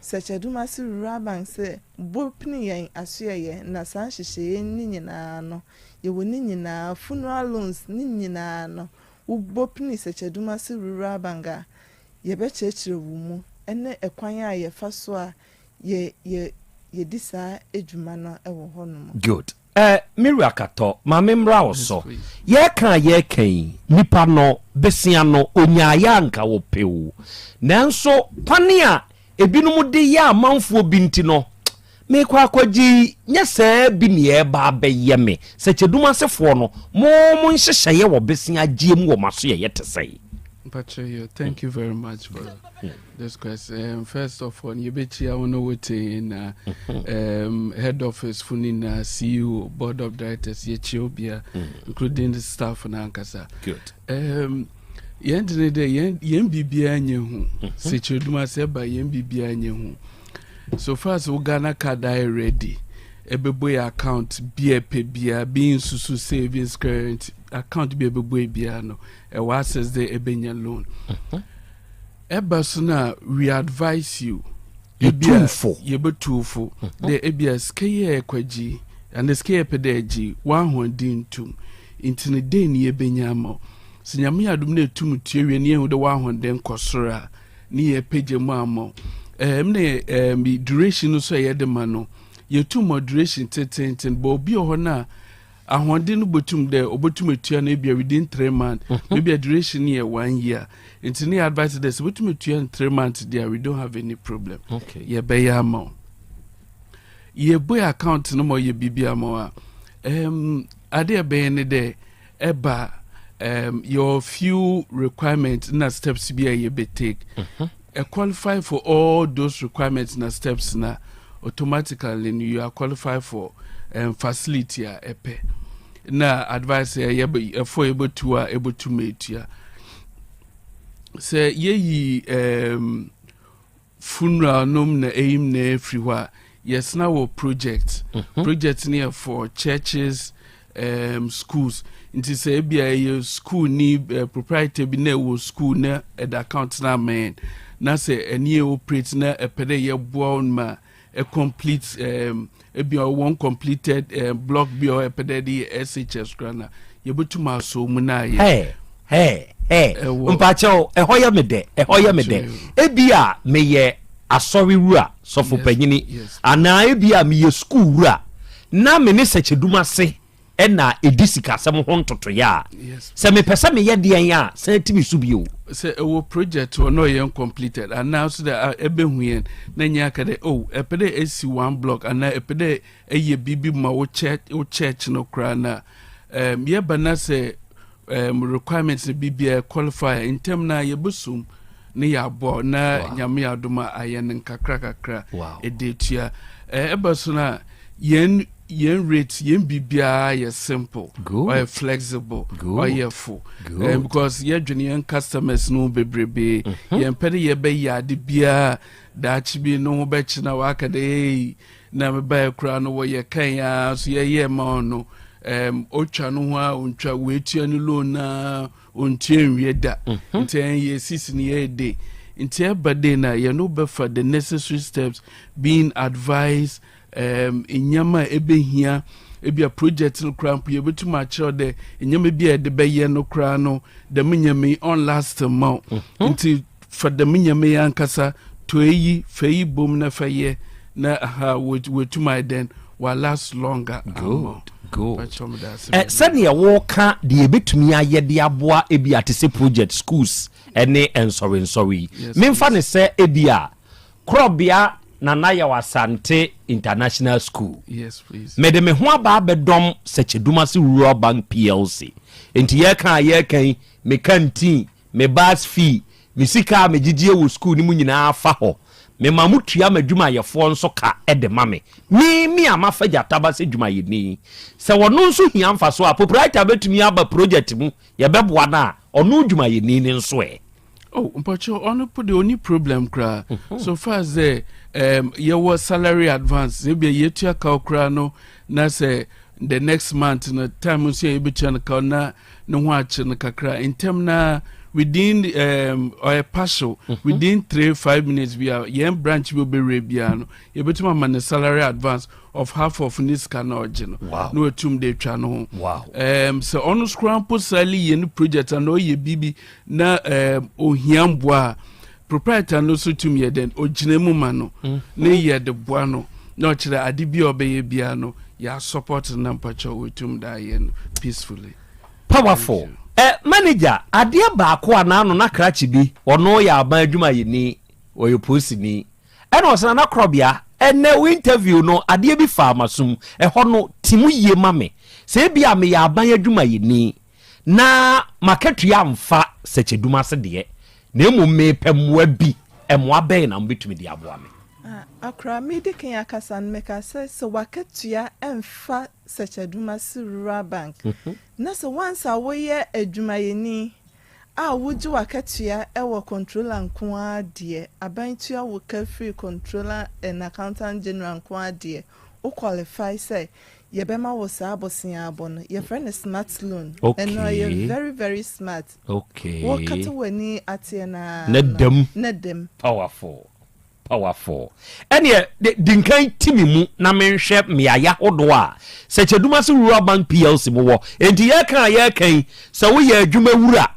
secheduma si rural bank se bopni yen asoye na san hyehyeye ni nyina no ye woni nyina funeral loans ni nyina no wo bopni secheduma si rural bank a ye be chechire wo mu ene ekwan a ye fa so a ye disa edwuma no ewo ho no good Miri akato ma memra oso ye kan nipa no besia no onyaaya nka wo pewu nanso pane a ebinom de ya amanfo binti no me kwa akwaji nyese bi ne e ba beye me se cheduma sefo no mo nhyehyeye wo besia giem wo maso ye yetesai. Patrick, thank you very much for this question. First of all, you bet you I want to wait in head office, Funina, CEO, board of directors, Ethiopia, including the staff and Ankasa. Good. Yendine de yembibia nyehu. Se cheduma seba yembibia nyehu. So far as Uganda card ready, ebeboy account bia being susu savings current account be ebeboy bia no. What says the ebenya loan? Ebasuna, we advise you. You be twofold. The ebia skeye kwaji and the skeye pedeji 102 into the day ni ebenya mo. Sinyami adumne tumu tiwe ni hu de 100 kosora ni epeje mo amo. Mne duration so ye de mano. Ye two moderation ten bo bi ho na ahonde no botum de obotum etua na bia within 3 months maybe a duration here 1 year into any advice this botum etua in 3 months there we don't have any problem. Okay, ye be ya ma ye boy account no mo ye bibia ma ade be ne de eba your few requirements na steps bia ye be take qualify for all those requirements na steps na automatically you are qualified for facility a epe na advice ya for able to meet ya say ye funeral nom na aim na everywhere. Yes, now our project near for churches, schools. It is a school need proprietary be na school na at account na man. Na say a near operate na a pede ye born ma a complete be one completed block be or a pede the SHS grana. You but to my so muna hey mpacho ehoya mede ebia meye asori wura sofo panyini ana ebia meye school wura na me ne secheduma se na edisika sem ho ntoto ya se me pese me ye de ya se timi su bio se our project or no yen completed and now so that ebehuyen na nya kade epede esi one block and epede eye bibi ma wo church no kra na ye bana se requirements bibia qualify in term na yebusum ne yabo na nyame adoma ayen kakra edetua ebasuna yen rate yen bibia ye simple or flexible or ye full because ye dwene customers no bebrebe yen pede ye be yade bia da chibi no be china waka de na me ba kra no wo ye kan ya so ye ma no ocha no ho a ontwa wetua ni loan na ontie nwie da nten ye sisi ni ye de ntie bade na ye no be for the necessary steps being advised inyama ebehia ebia project no kra mpo ye betuma chiro de inyama bia de be ye no kra no de menyame on last month nti for the menyame ankasa to eyi feyi bom na faye na wetuma then will last longer. Good. Sanya woka de ebetumi ayede aboa ebi atese project schools ene sorry. Memfa ne se ebia Krobea na Yaw Asante International School. Yes, please. Mede me ho aba bedom Secheduma se Rural Bank PLC. Enti ye kan me kantin, me bus fee, me sika me gigie wo school ni mu nyina afa ho. Me mamutua madwuma yefo nso ka ede mame mi amafaja tabase dwuma yeni se wono nso hia mfa so a proprietor betumi aba project mu ye beboa na ono dwuma yeni ni nso mpacho ono put the only problem kra so far as your salary advance maybe yetua ka kra no na say the next month na time so ye betua ka na no ho ache na kakra in term na within or a partial within 3-5 minutes we are yen branch will be rebiano you betuma man salary advance of half of this canogeno no tum de chano so on scrampo sally yen project and no ye bibi na ohiamboa proprietor no so tum ye den oginemu mano na ye de boano no chira adibi obeye biano ya support nampacho wetum da yen peacefully powerful. Manager, adia baako anano na krachi bi ono ya aban adwuma yeni oyo posini eno osana na Krobea ene we interview no adia bi fa amasum ho no timu yie mame se bia me ya aban adwuma yeni na market ya mfa Secheduma se de na emu me pemwa bi emwa ben na mbetumi de aboa me akra me de kan akasa meka se waketua emfa Secheduma se Rural Bank na so once awoye adwumayeni a woju waketua ewo controller nko ade abantua wo ka free controller and accountant general nko ade o qualify say ye bema wo sa abosin abon your friend is smart loan and you're very very smart wo kata wani ate na nedem powerful ene dinkan timi mu na menhwe meaya hodo a Secheduma se Rural Bank PLC mo wo enti ye kan se wo ye adwuma wura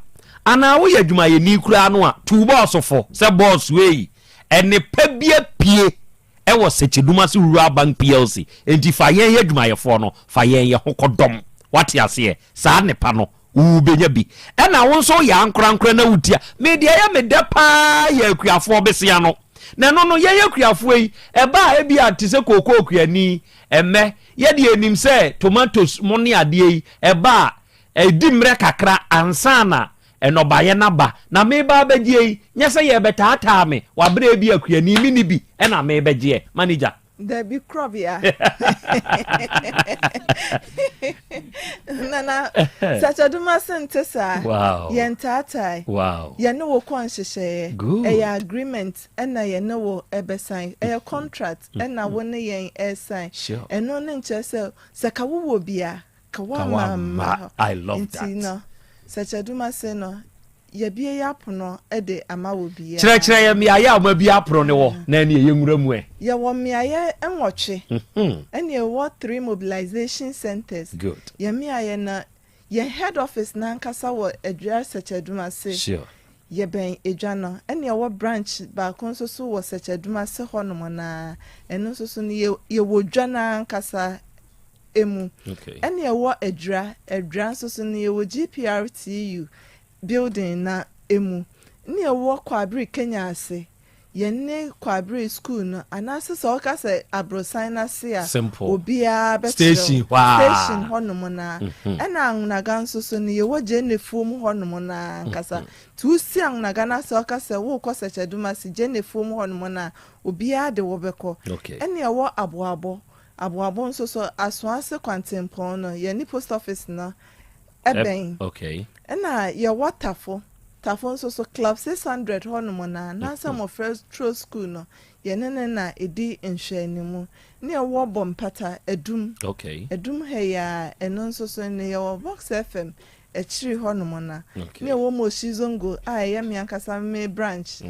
ana wo ye adwuma ye ni kura no a two boss fo se boss we ene pabia pie e wo Secheduma se Rural Bank PLC enti fa ye adwuma ye fo no fa ye hokodom wate ase sa ne pa no ubenya bi ena wo nso ya ankra na wutia media ya medepa ya akuafo besia no na no ye kuafo yi eba ebi atise kokoo kuani emme ye de enim se tomatoes moni ade yi eba edimre kakra ansana enobaye naba na meba abagie yi nyese ye betata me wabre bi akuani mini bi ena mebegye manager There be Krobea. Nana, such a dumasan tessa. Wow. Yen tatai. Wow. Ya no conscious. Good. A agreement, and I know ebe sign. A contract, and I want a yen air sign. Sure. And no ninja so, Sakawu will be a Kawama. I love that. Such a dumaseno. Ye be a yapuno, ede ama will be a. Chira me aya ma bi apro ne wo na ne yewura mu e. Ya wo me aye enwoche. And ye what 3 mobilization centers. Good. Ya me aye na ye head office na nkasa wo adwa such a dumase. Sure. Ye ben edwano and ye what branch ba konso so wo such a dumase hono na eno so so ye wo dwana nkasa emu. Okay. And ye what adra so so ye wo GPRTU building na emu ni ewo kwabri Kenya ase ye ne kwabri school no anase so ka se abrosan na se a obia station honom na ena annaga nso so ni ye wo je ne fom honom na nkasa tu si annaga na so ka se wo ko se cheduma si je ne fom honom na obia de wo beko ene ewo aboabo nso so aso ase kwantempon no ye ni post office na eben okay. Ena ya watafo nso so club 600 hono na some of first true school no ye nene na edi nhwani mu ne ya wo bompata edum edum he ya eno nso so ne ya box fm echiri hono na ne wo mo shizongo ya mi ankasa me branch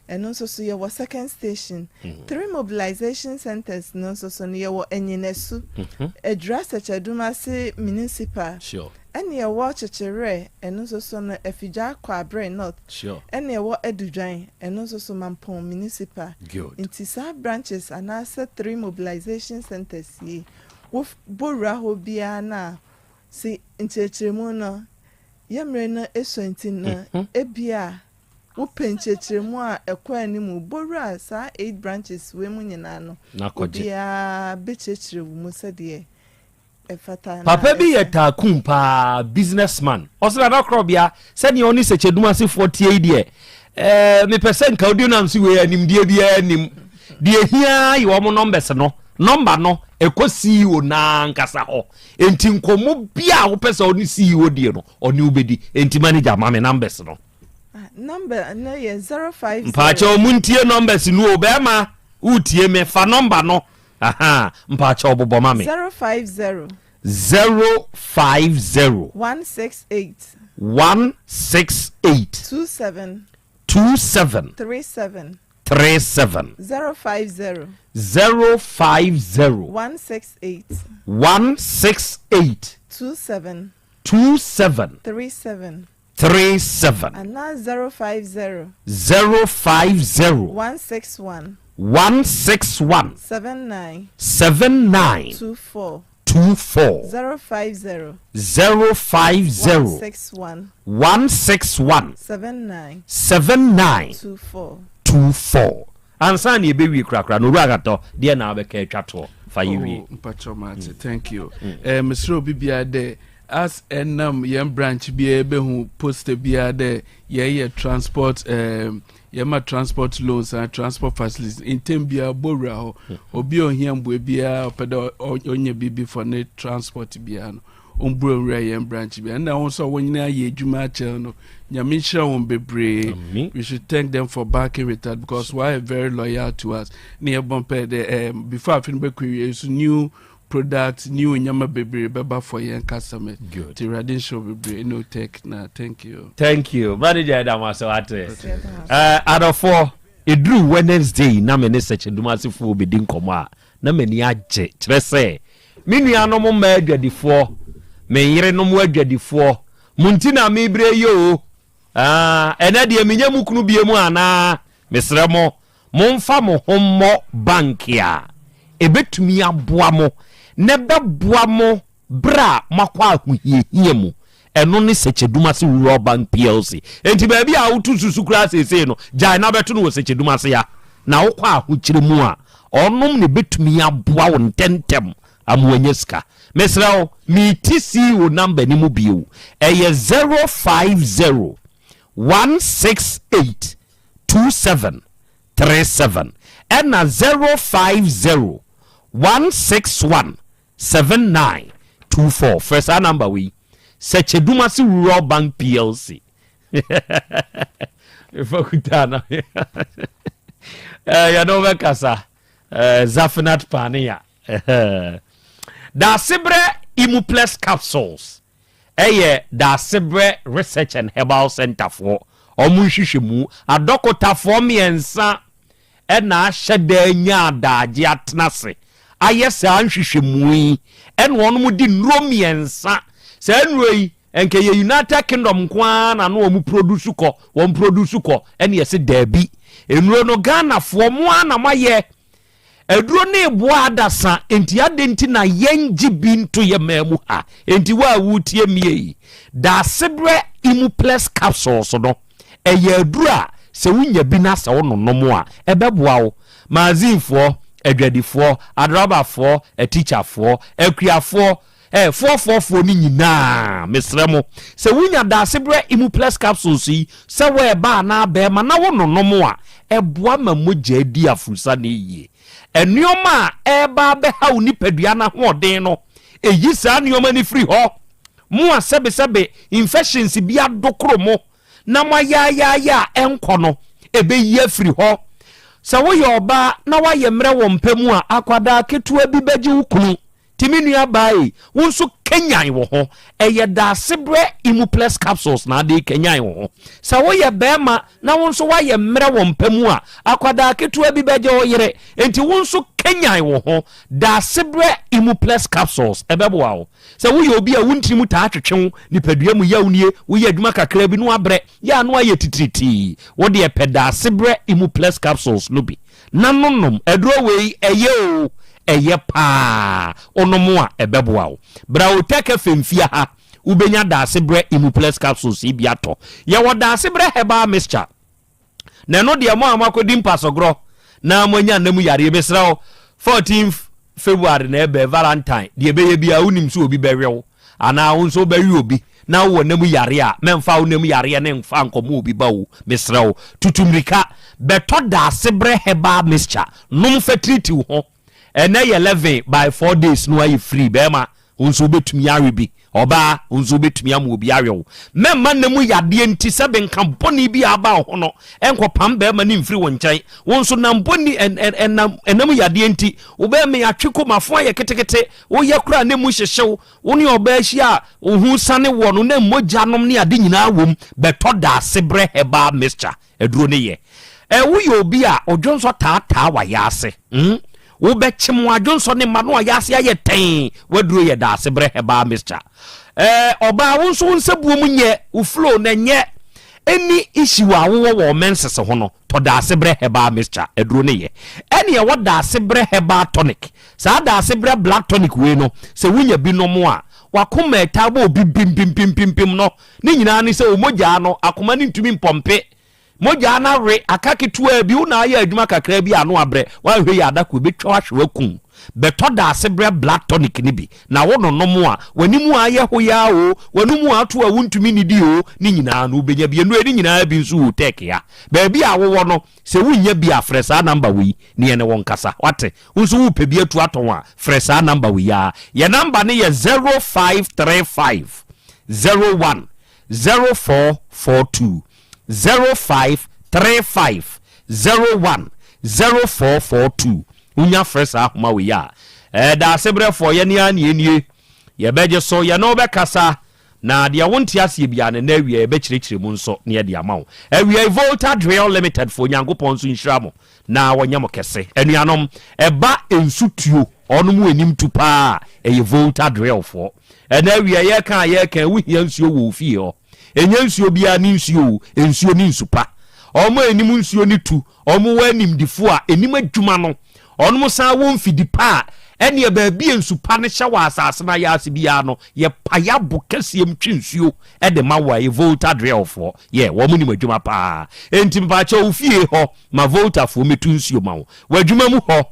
eno nso so ye wo second station 3 mobilization centers no nso so ne ye wo enyinesu address echaduma se municipal sure. And ye watch a chere, and also son a fija qua brain not. Sure. And ye what edudine, and also some mampon municipal. Good. In Tisa branches, and I said 3 mobilization centers ye. Wolf Bora Hobiana. See, in Chechemona, Yamrena Eswentina, Ebia. Open Chechemua, a quanimu, Bora, sa 8 branches, women in Ano. Nakobia, bitch, Musadie. Papa bi yeta kumpa businessman osra na Krobea said you only seche duma se 48 die me person ka odi na nsi we anim die bia anim die hia yi wo mo numbers no number no ekosi o na nkasa ho enti nkomo bia wo pesa oni CEO die no oni ubedi enti manager ma me numbers no number no ye 050 mpacha omuntie numbers no obema utie me fa number no aha mpacha obobo ma me 050 168 27 37 050 168 27 37 and now 050 161 79 24 050 161 79 24 ansa na ebe wi krakra no ruagato de na abeka twato fa yewi mpacho mate thank you Mr. Obibia de as enam yem branch bia ebe hu poster bia de ye transport yema transport loans and transport facilities in Tembia Bora ho obi ohia mbo bia opeda onye bibi for ne transport bia no ombro nra yem branch bia na won so wonyina ye adwuma chel no nyamisha won bebre we should thank them for backing with that because why very loyal to us near bumper the before I finish is new product new nyama bebre beba for your customer good the radiation bebre no tech na thank you manager damaso ate adofo edru Wednesday na me ne search dumasifo obedi nkomo a na mani age kire se menua mo ma adwadifo me yire no mo adwadifo munti na me bre yo ena de menya mukunu biemu ana mesre mo momfa mo hommo bank ya ebetumi aboa mo nebe boa mo bra makwa ahuhie mu eno ne secheduma se rural bank plc enti ba bia wotu susu kra sese no jai na beto no secheduma se ya na wokwa ahuchire mu a onom ne betumi aboa wo ntentem amuanyeska mesra mi tc wo number ni mu bio eye 050 168 27 37 and 050 1617924 first our number we search Dumasi Rural Bank PLC ifakutana ya no bekasa Zafinat Pania da sibre Imuplex capsules da sibre research and herbal center for omunhwehwemu adokota for miensa na ahyeda nya adagye atnase ayesa anhwehwemu yi wonu di nro miensa sa nroi enke ye United Kingdom kwa na no mu produce ko won produce ko yese dabi enro no Ghana fo mo ana maye eduro ne boa adasa enti adenti na yengi binto ye mamu ha enti wa wutie mie da sibre Imuplex capsules no eduro a se wunya bi na se wononom a ebeboa wo mazinfo adwadifo adrabafo teacherfo akuafo 444 ni nyina mesremo se wunya da sibre Imuplex capsules yi se we ba na be ma na wononom a eboa mamogya di afusa na yi enioma eba be ha unipadua na hoden no eyi sa enioma ni free ho mu asebe infections bi adokro mo na ya enkono ebe yi free ho sa wo yoba na wa ye mre wo mpamu a akwada ketua bi beji ukunu timinua bai wonso kenyan wo ho eye da sibre Imuplex capsules na de kenyan wo ho sa wo ye bema na wonso wa ye mre wo mpamu a akwada ketua bi beji wo yere enti wonso kenyan wo ho da sibre Imuplex capsules ebeboa wo sa wo ye obi a wuntimu ta atwetwe nipadua mu yawnie wo ye adwuma kakra bi no abre ya no aye titriti wo de peda sibre Imuplex capsules no bi nanonom edro we eye eye pa onomo a ebeboa wo bra Otec FM fia ha ubenya da sibre Imuplex capsules ibiato ye wo da sibre heba mixture na no de mo amakodi mpasogro na amanya namu yare besra 14th February na ebe Valentine de ebeye bia unim so obi bewewo ana wonso bewe obi na wo namu yare a memfa wo namu yare ne mfa nkomo obi bawo mesra wo tutumrika beto da sibre heba mixture num fertility ho ene 11 by 4 days no ayi free bema wonso betumi arebi oba wonso betumi am obi arewo memma namu yade enti sebe nka boni bi aba ho no enkopam bema ni mfiri wonkyai wonso nam boni namu yade enti oba me atweko mafo aye ketekete wo ye kura ne mu hyehyew woni oba ahia ohu sane wo no na mogya nom ne ade nyina wom beto da sibre heba mixture eduro ne ye wo ye obi a odwonso taataa wa yase wo be chimwa jonso ne mano ayase ayeten waduro ye da sibre heba mixture oba wonso wonsabuo nye wo flow na nye eni ishiwa wo menses ho no to da sibre heba mixture eduro ne ye ene ye wo da sibre heba tonic sa da sibre black tonic we no se wunya bi no mo a wakoma etabo obi bim no ne nyina ne se omogya no akoma ne ntumi mpompe moja na re akaketua bi una ya adwuma kakra bi ano abre wa hwe ya adako betwa ahwe kun beto da sibre black tonic ni bi na wo nonom a wanimu aye hoya o wanumu ato a wuntumi ni di o ni nyina no benya bi enu ni nyina bi nso Otec ya ba bi awowo no se wunya bi afresa number wi ni ene won kasa wate nso wu pe bi atu aton a fresa number wi ya ye number ni ye 0535 01 0442 0535 01 0442 unya fresh ahoma we ya da sebre for ye nia nie ye beje so ye no be kasa na dia wonti ase bia na wie ye be kirikire mu nso na ye dia mawo wie Volta Drill Limited for nyankopon so nhiramo na wonyamo kese anuanom eba ensutuo onomu enim tupa ye Volta Drill for na wie ye kan wu hia nsuo wo fie ho enya nsuo bia ni nsuo ensuo ni nsupa omo enim nsuo ni tu omo wa enim difo a enim adwuma no onom san wo mfidi pa ene e ba bia nsupa ne hye wa asase na ya ase bia no ye paya bo kasiem twinsuo e de ma wa ye Volta Drill for ye wo mu ni adwuma pa enti mpa cha ofie ho ma Volta fo metu nsuo ma wo wadwuma mu ho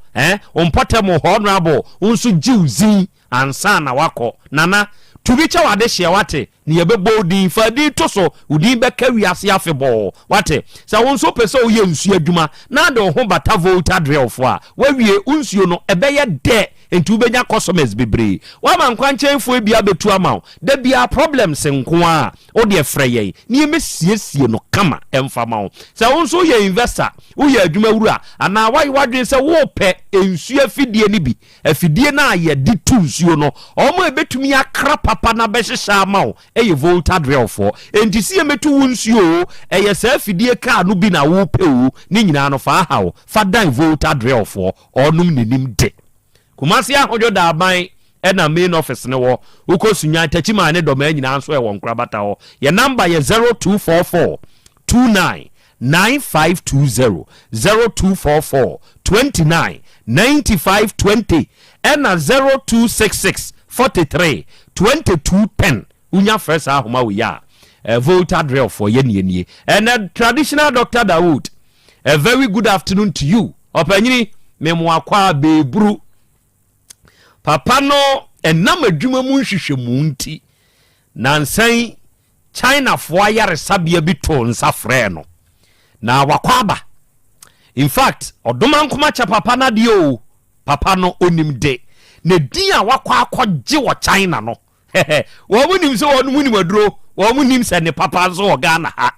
ompota mu ho honorable unso jiwzin ansa na wako nana to be chawa de hye wate ne ye bebo din fa di to so udin be ka wiase afebɔ wate sa won so pese o ye nsu adwuma na de ho bata volta drill fo a wa wie unsuo no ebe ye de entu benya customers bebre wa man kwanchenfo bia betu ama da bia problems nko a o de freye ni emesiesie no kama emfa ma sa won so ye investor wo ye adwuma wura ana wai wadwen se wo pe ensu afidie ni bi afidie na ye di tu nsuo no omo ebetumi akra papa na behyehyɛ ama wo eye volta drill fo enti sie metu wo nsuo eye sa afidie ka no bi na wo pe wo ni nyina no fa hawo fa dan volta drill fo onum nenim de Kumasi ahojo da aban na main office ne wo ukosunya tachima ne do ma nyina nso e won krabata ho ye number ye 0244 29 9520 0244 29 9520 na 0266 43 2210 unya first ahoma we ya volta drill for ye nie and traditional Dr. Dawood, a very good afternoon to you opanyini memwa kwa bebru papa no enam adwuma mu nhwehwe mu nti nansan China fo ayare sabia bi to nsafre no na wakwaba in fact odoma nkoma cha papa na de o papa no onim de na din a wakwa akogye wo China no wo munim so wo munim aduro wo munim se ne papa so Ghana ha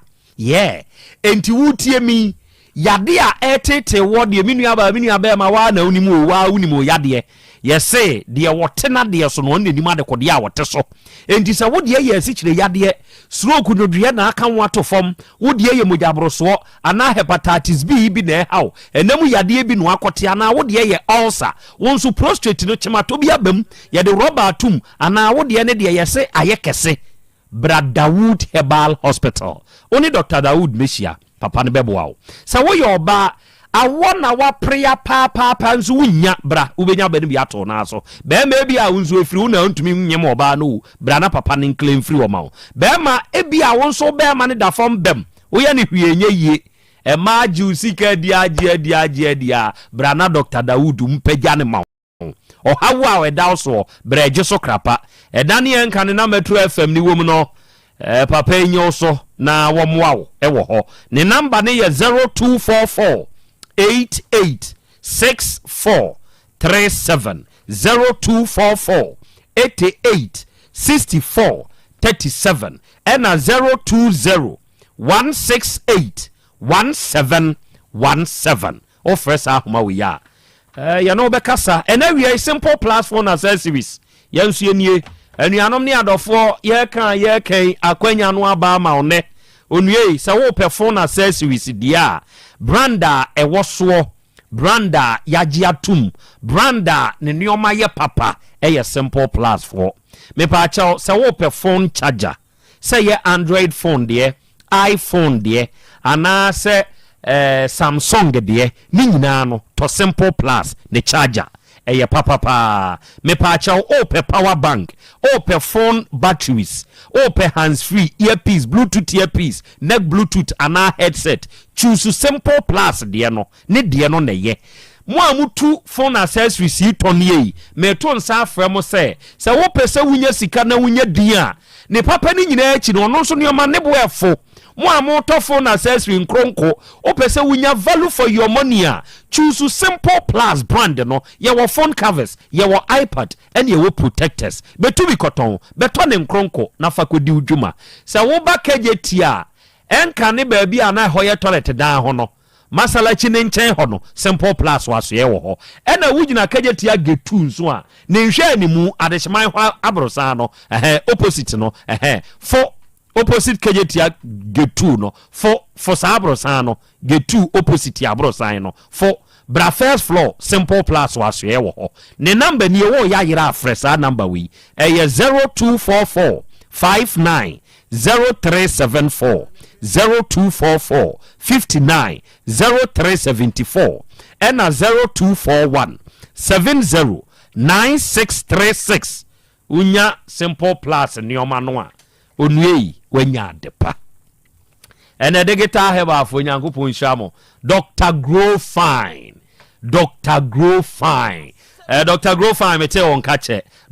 enti wutie mi yade a etete wo de minu aba ma wa na onim o wa onim o yade yese de wotena de so no nenim ade kode a wote so enti se wo de ye asikyire yade stroke no dua na aka wato fom wo de ye mojabroso ana hepatitis B bi na haw enam yade bi no akote ana wo de ye ulcer won so prostate no chemato bi abam ye de rubber atum ana wo de ne de yese ayekese Dawood Herbal Hospital oni Dr. Dawood Meshia papa ne beboa sa wo ye oba awona wa prayer pa nzu wunya bra ubenya ba ne bi ato na so be ma bi a unzu efiri wo na ntumi nyem oba no bra na papa ne claim free wo ma be ma e bi a won so be ma ne da fom bem wo ye ne hwienye yie e ma ju sika dia bra na Dr. Dawood mpagya ne ma o hawo a we da so bra gye so krapa e dane en kan na metro FM ni wo mu no papa enyo so na wo moawo e wo ho ne number ne ye 0244 886437 0244 886437 and 020 168 1717 offers ahoma we ya ya no bekasa and we a simple platform accessories yansu enie anuanom ne adofo ye kan akwanya no aba ma one onue sa wo perform accessories dia branda ewoso branda yagiatum branda ne nioma ye papa eye simple plus for me pa cha sa wo phone charger say ye Android phone de iPhone de ana se Samsung de ni nyina no to simple plus ne charger eye papa me pa cha o power bank o phone batteries o hands free earpiece bluetooth earpiece neck bluetooth ana headset choose simple plus de no ne ye mo amutu phone accessories ton ye me to nsa afra mo se wo pese wunya sika na wunya din a ne papa ni nyina achi no no so ne ma ne bo efo mo amuto phone accessory nkronko o pese wunya value for your money a choose simple plus brand no ye wo phone covers ye wo iPad and ye wo protectors betu bi koton beto ne nkronko na fakodi udwuma se wo ba kagetia enka ne ba bi ana hoye toilet dan ho no masala chi ne nchen ho no simple plus waso ye wo ho ena wugina kagetia getu nso a ne nhwe animu adehman ho abrosa no opposite no for opposite kagetia getu no for sabrosa no getu opposite abrosa no for bra first floor simple plus waso ye wo ho ne number ni wo ya yira afresa number we 0244 59 0374 0244 59 0374 and 0241 70 9636 unya simple plus nioma noa onue wanya depa ene digital heba fo nyankopon hwamo Dr. Grow Fine Dr. Grow Fine me tell on catch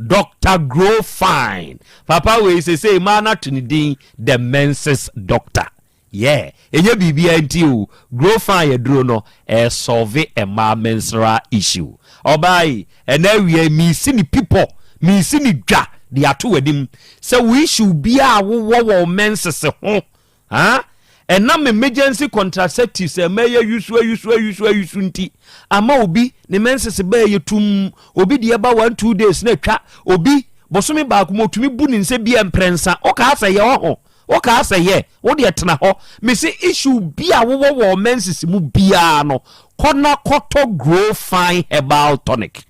Dr. Grow Fine papa we say mana to ni the menses doctor yeah enye bibia nti o Grow Fine edro no solve a menstrual issue obai enawie mi sini people mi sini dwa de ato wadim say we issue bia wo menses ho ha and now emergency contraceptives may use nti ama obi ne menses be yetum obi de eba 1-2 days na twa obi bosome ba ko motumi bu ni nse bia mprensa o ka asa ye ho o ka asa ye wo de tena ho me say issue bia wo menses mu bia no kona koto Grow Fine herbal tonic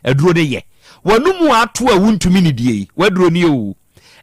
eduro de ye wanumu ato a wuntumi ni die waduro ni o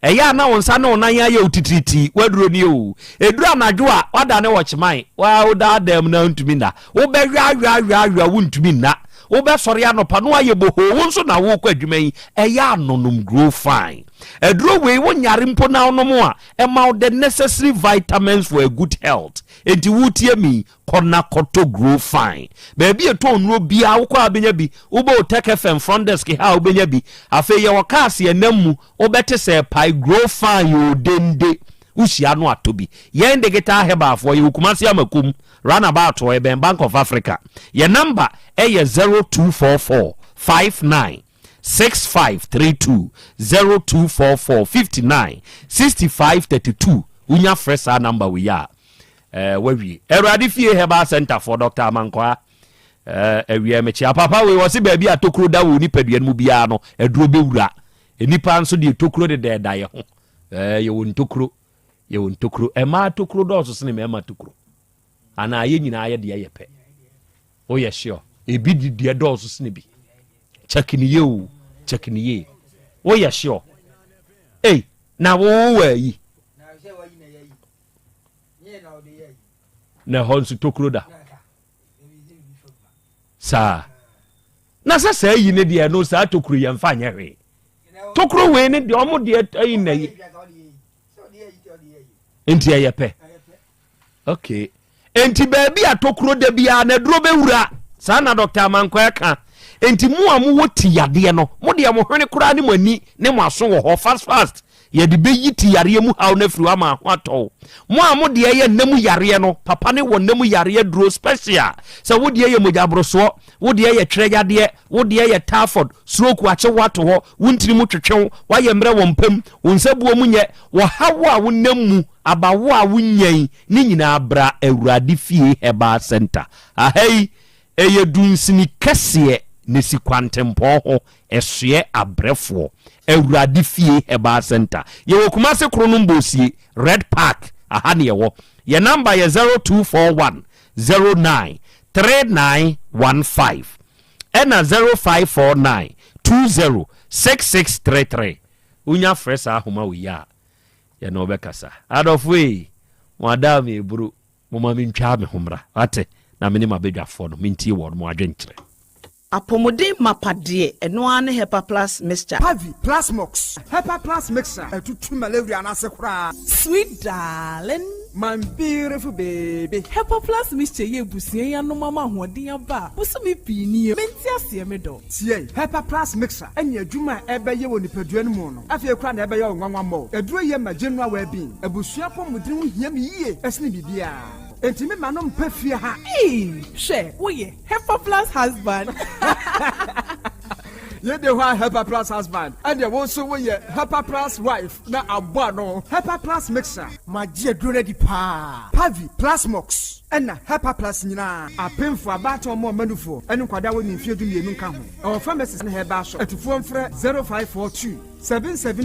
eya na wonsa na onan ya utitriti waduro ni o eduru anadwo a wada ne wochman wa oda dem na ntumi na wo be hwa wuntumi na wo be sori anopa no aye boho wonso na wo kwa adwuman eya anonom Grow Fine eduru we wonyare mpo na onomo a ema the necessary vitamins for a good health enti wutie mi kona koto Grow Fine baby eto nro bia wo kwa abenya bi wo bo Otec FM front desk ha wo benya bi afa ye wokase enammu wo bete se pai Grow Fine yo dende ushia no atobi ye ndegeta heba afo ye hukumasi amakum run about or Bank of Africa your number eye 0244 59 6532 0244 59 6532 unya fresa number we are we eradi fie heba center for Dr. Amankwa ewie mechi papa we wose ba bi atokro da wo ni padua mu bia no eduro bewura enipa nso de tokro de da ye ho ye won tokro ema tokro do so sene ema tokro ana ye nyina ye de ye pe o ye sure ebi de do so sene bi check ni ye o ye sure na wo yi na honsu tokro da sa na sa yi ne de no sa tokro ye mfa nya hwe tokro we ne de omo de ayi na yi enti ye pe okay enti baabi atokro da bia na duro bewura sa na Dr. Amankwa ka enti mu amu woti yade no mo de mo hwene kura ne mani ne mo aso wo ho fast ye de be yiti yare mu haw na firi ama ho ato mo amu de ye namu yare no papa ne wo namu yare duro special sa wo de ye mojabroso wo de ye twere yade wo de ye Tarford stroke ache wato ho wuntiri mu twetwe wa ye mre wo mpam wo nsabuo mu nye wo hawo a wo namu abawo a wo nyen ni nyina bra awurade fie heba center ahai eye dunsini kese ne sikwantempo ho esue abrefo awurade fie heba center ye wo kumase krono mbosie Red Park aha ne ye wo ye number ye 0241 09 3915 ena 0549 20 6633 unya fresa ahoma we ya ye no bekasa adofwe madam eburu mama mintwa me homra ate na mene mabedwafo no minti wo no adwenkyere apomode mapade eno ane Hepa Plus mixture Pavi Plus Mox Hepa Plus mixture etutu malaria na sekura sweet darling my beautiful baby Hepa Plus mixture ye busie ya no mama hoden aba busumi pini menti ase me do tie Hepa Plus mixture enya adwuma ebe ye woni padua no mu no afie kura na ebe ye nwanwa mo eduro ye ma general well being ebusua pomodin ho hiam yiye esne bibia enti me ma no mpafie ha she wo ye Hepa Plus husband ye de wa Hepa Plus husband and ye wo so wo ye Hepa Plus wife na abo no Hepa Plus mixer magie dure di pa Pavi Plus Mox ena Hepa Plus nyina apemfo abato mo manufo enu kwada wo ni mfie du mienu nka ho o pharmacist na heba so atufo mfre 0542 77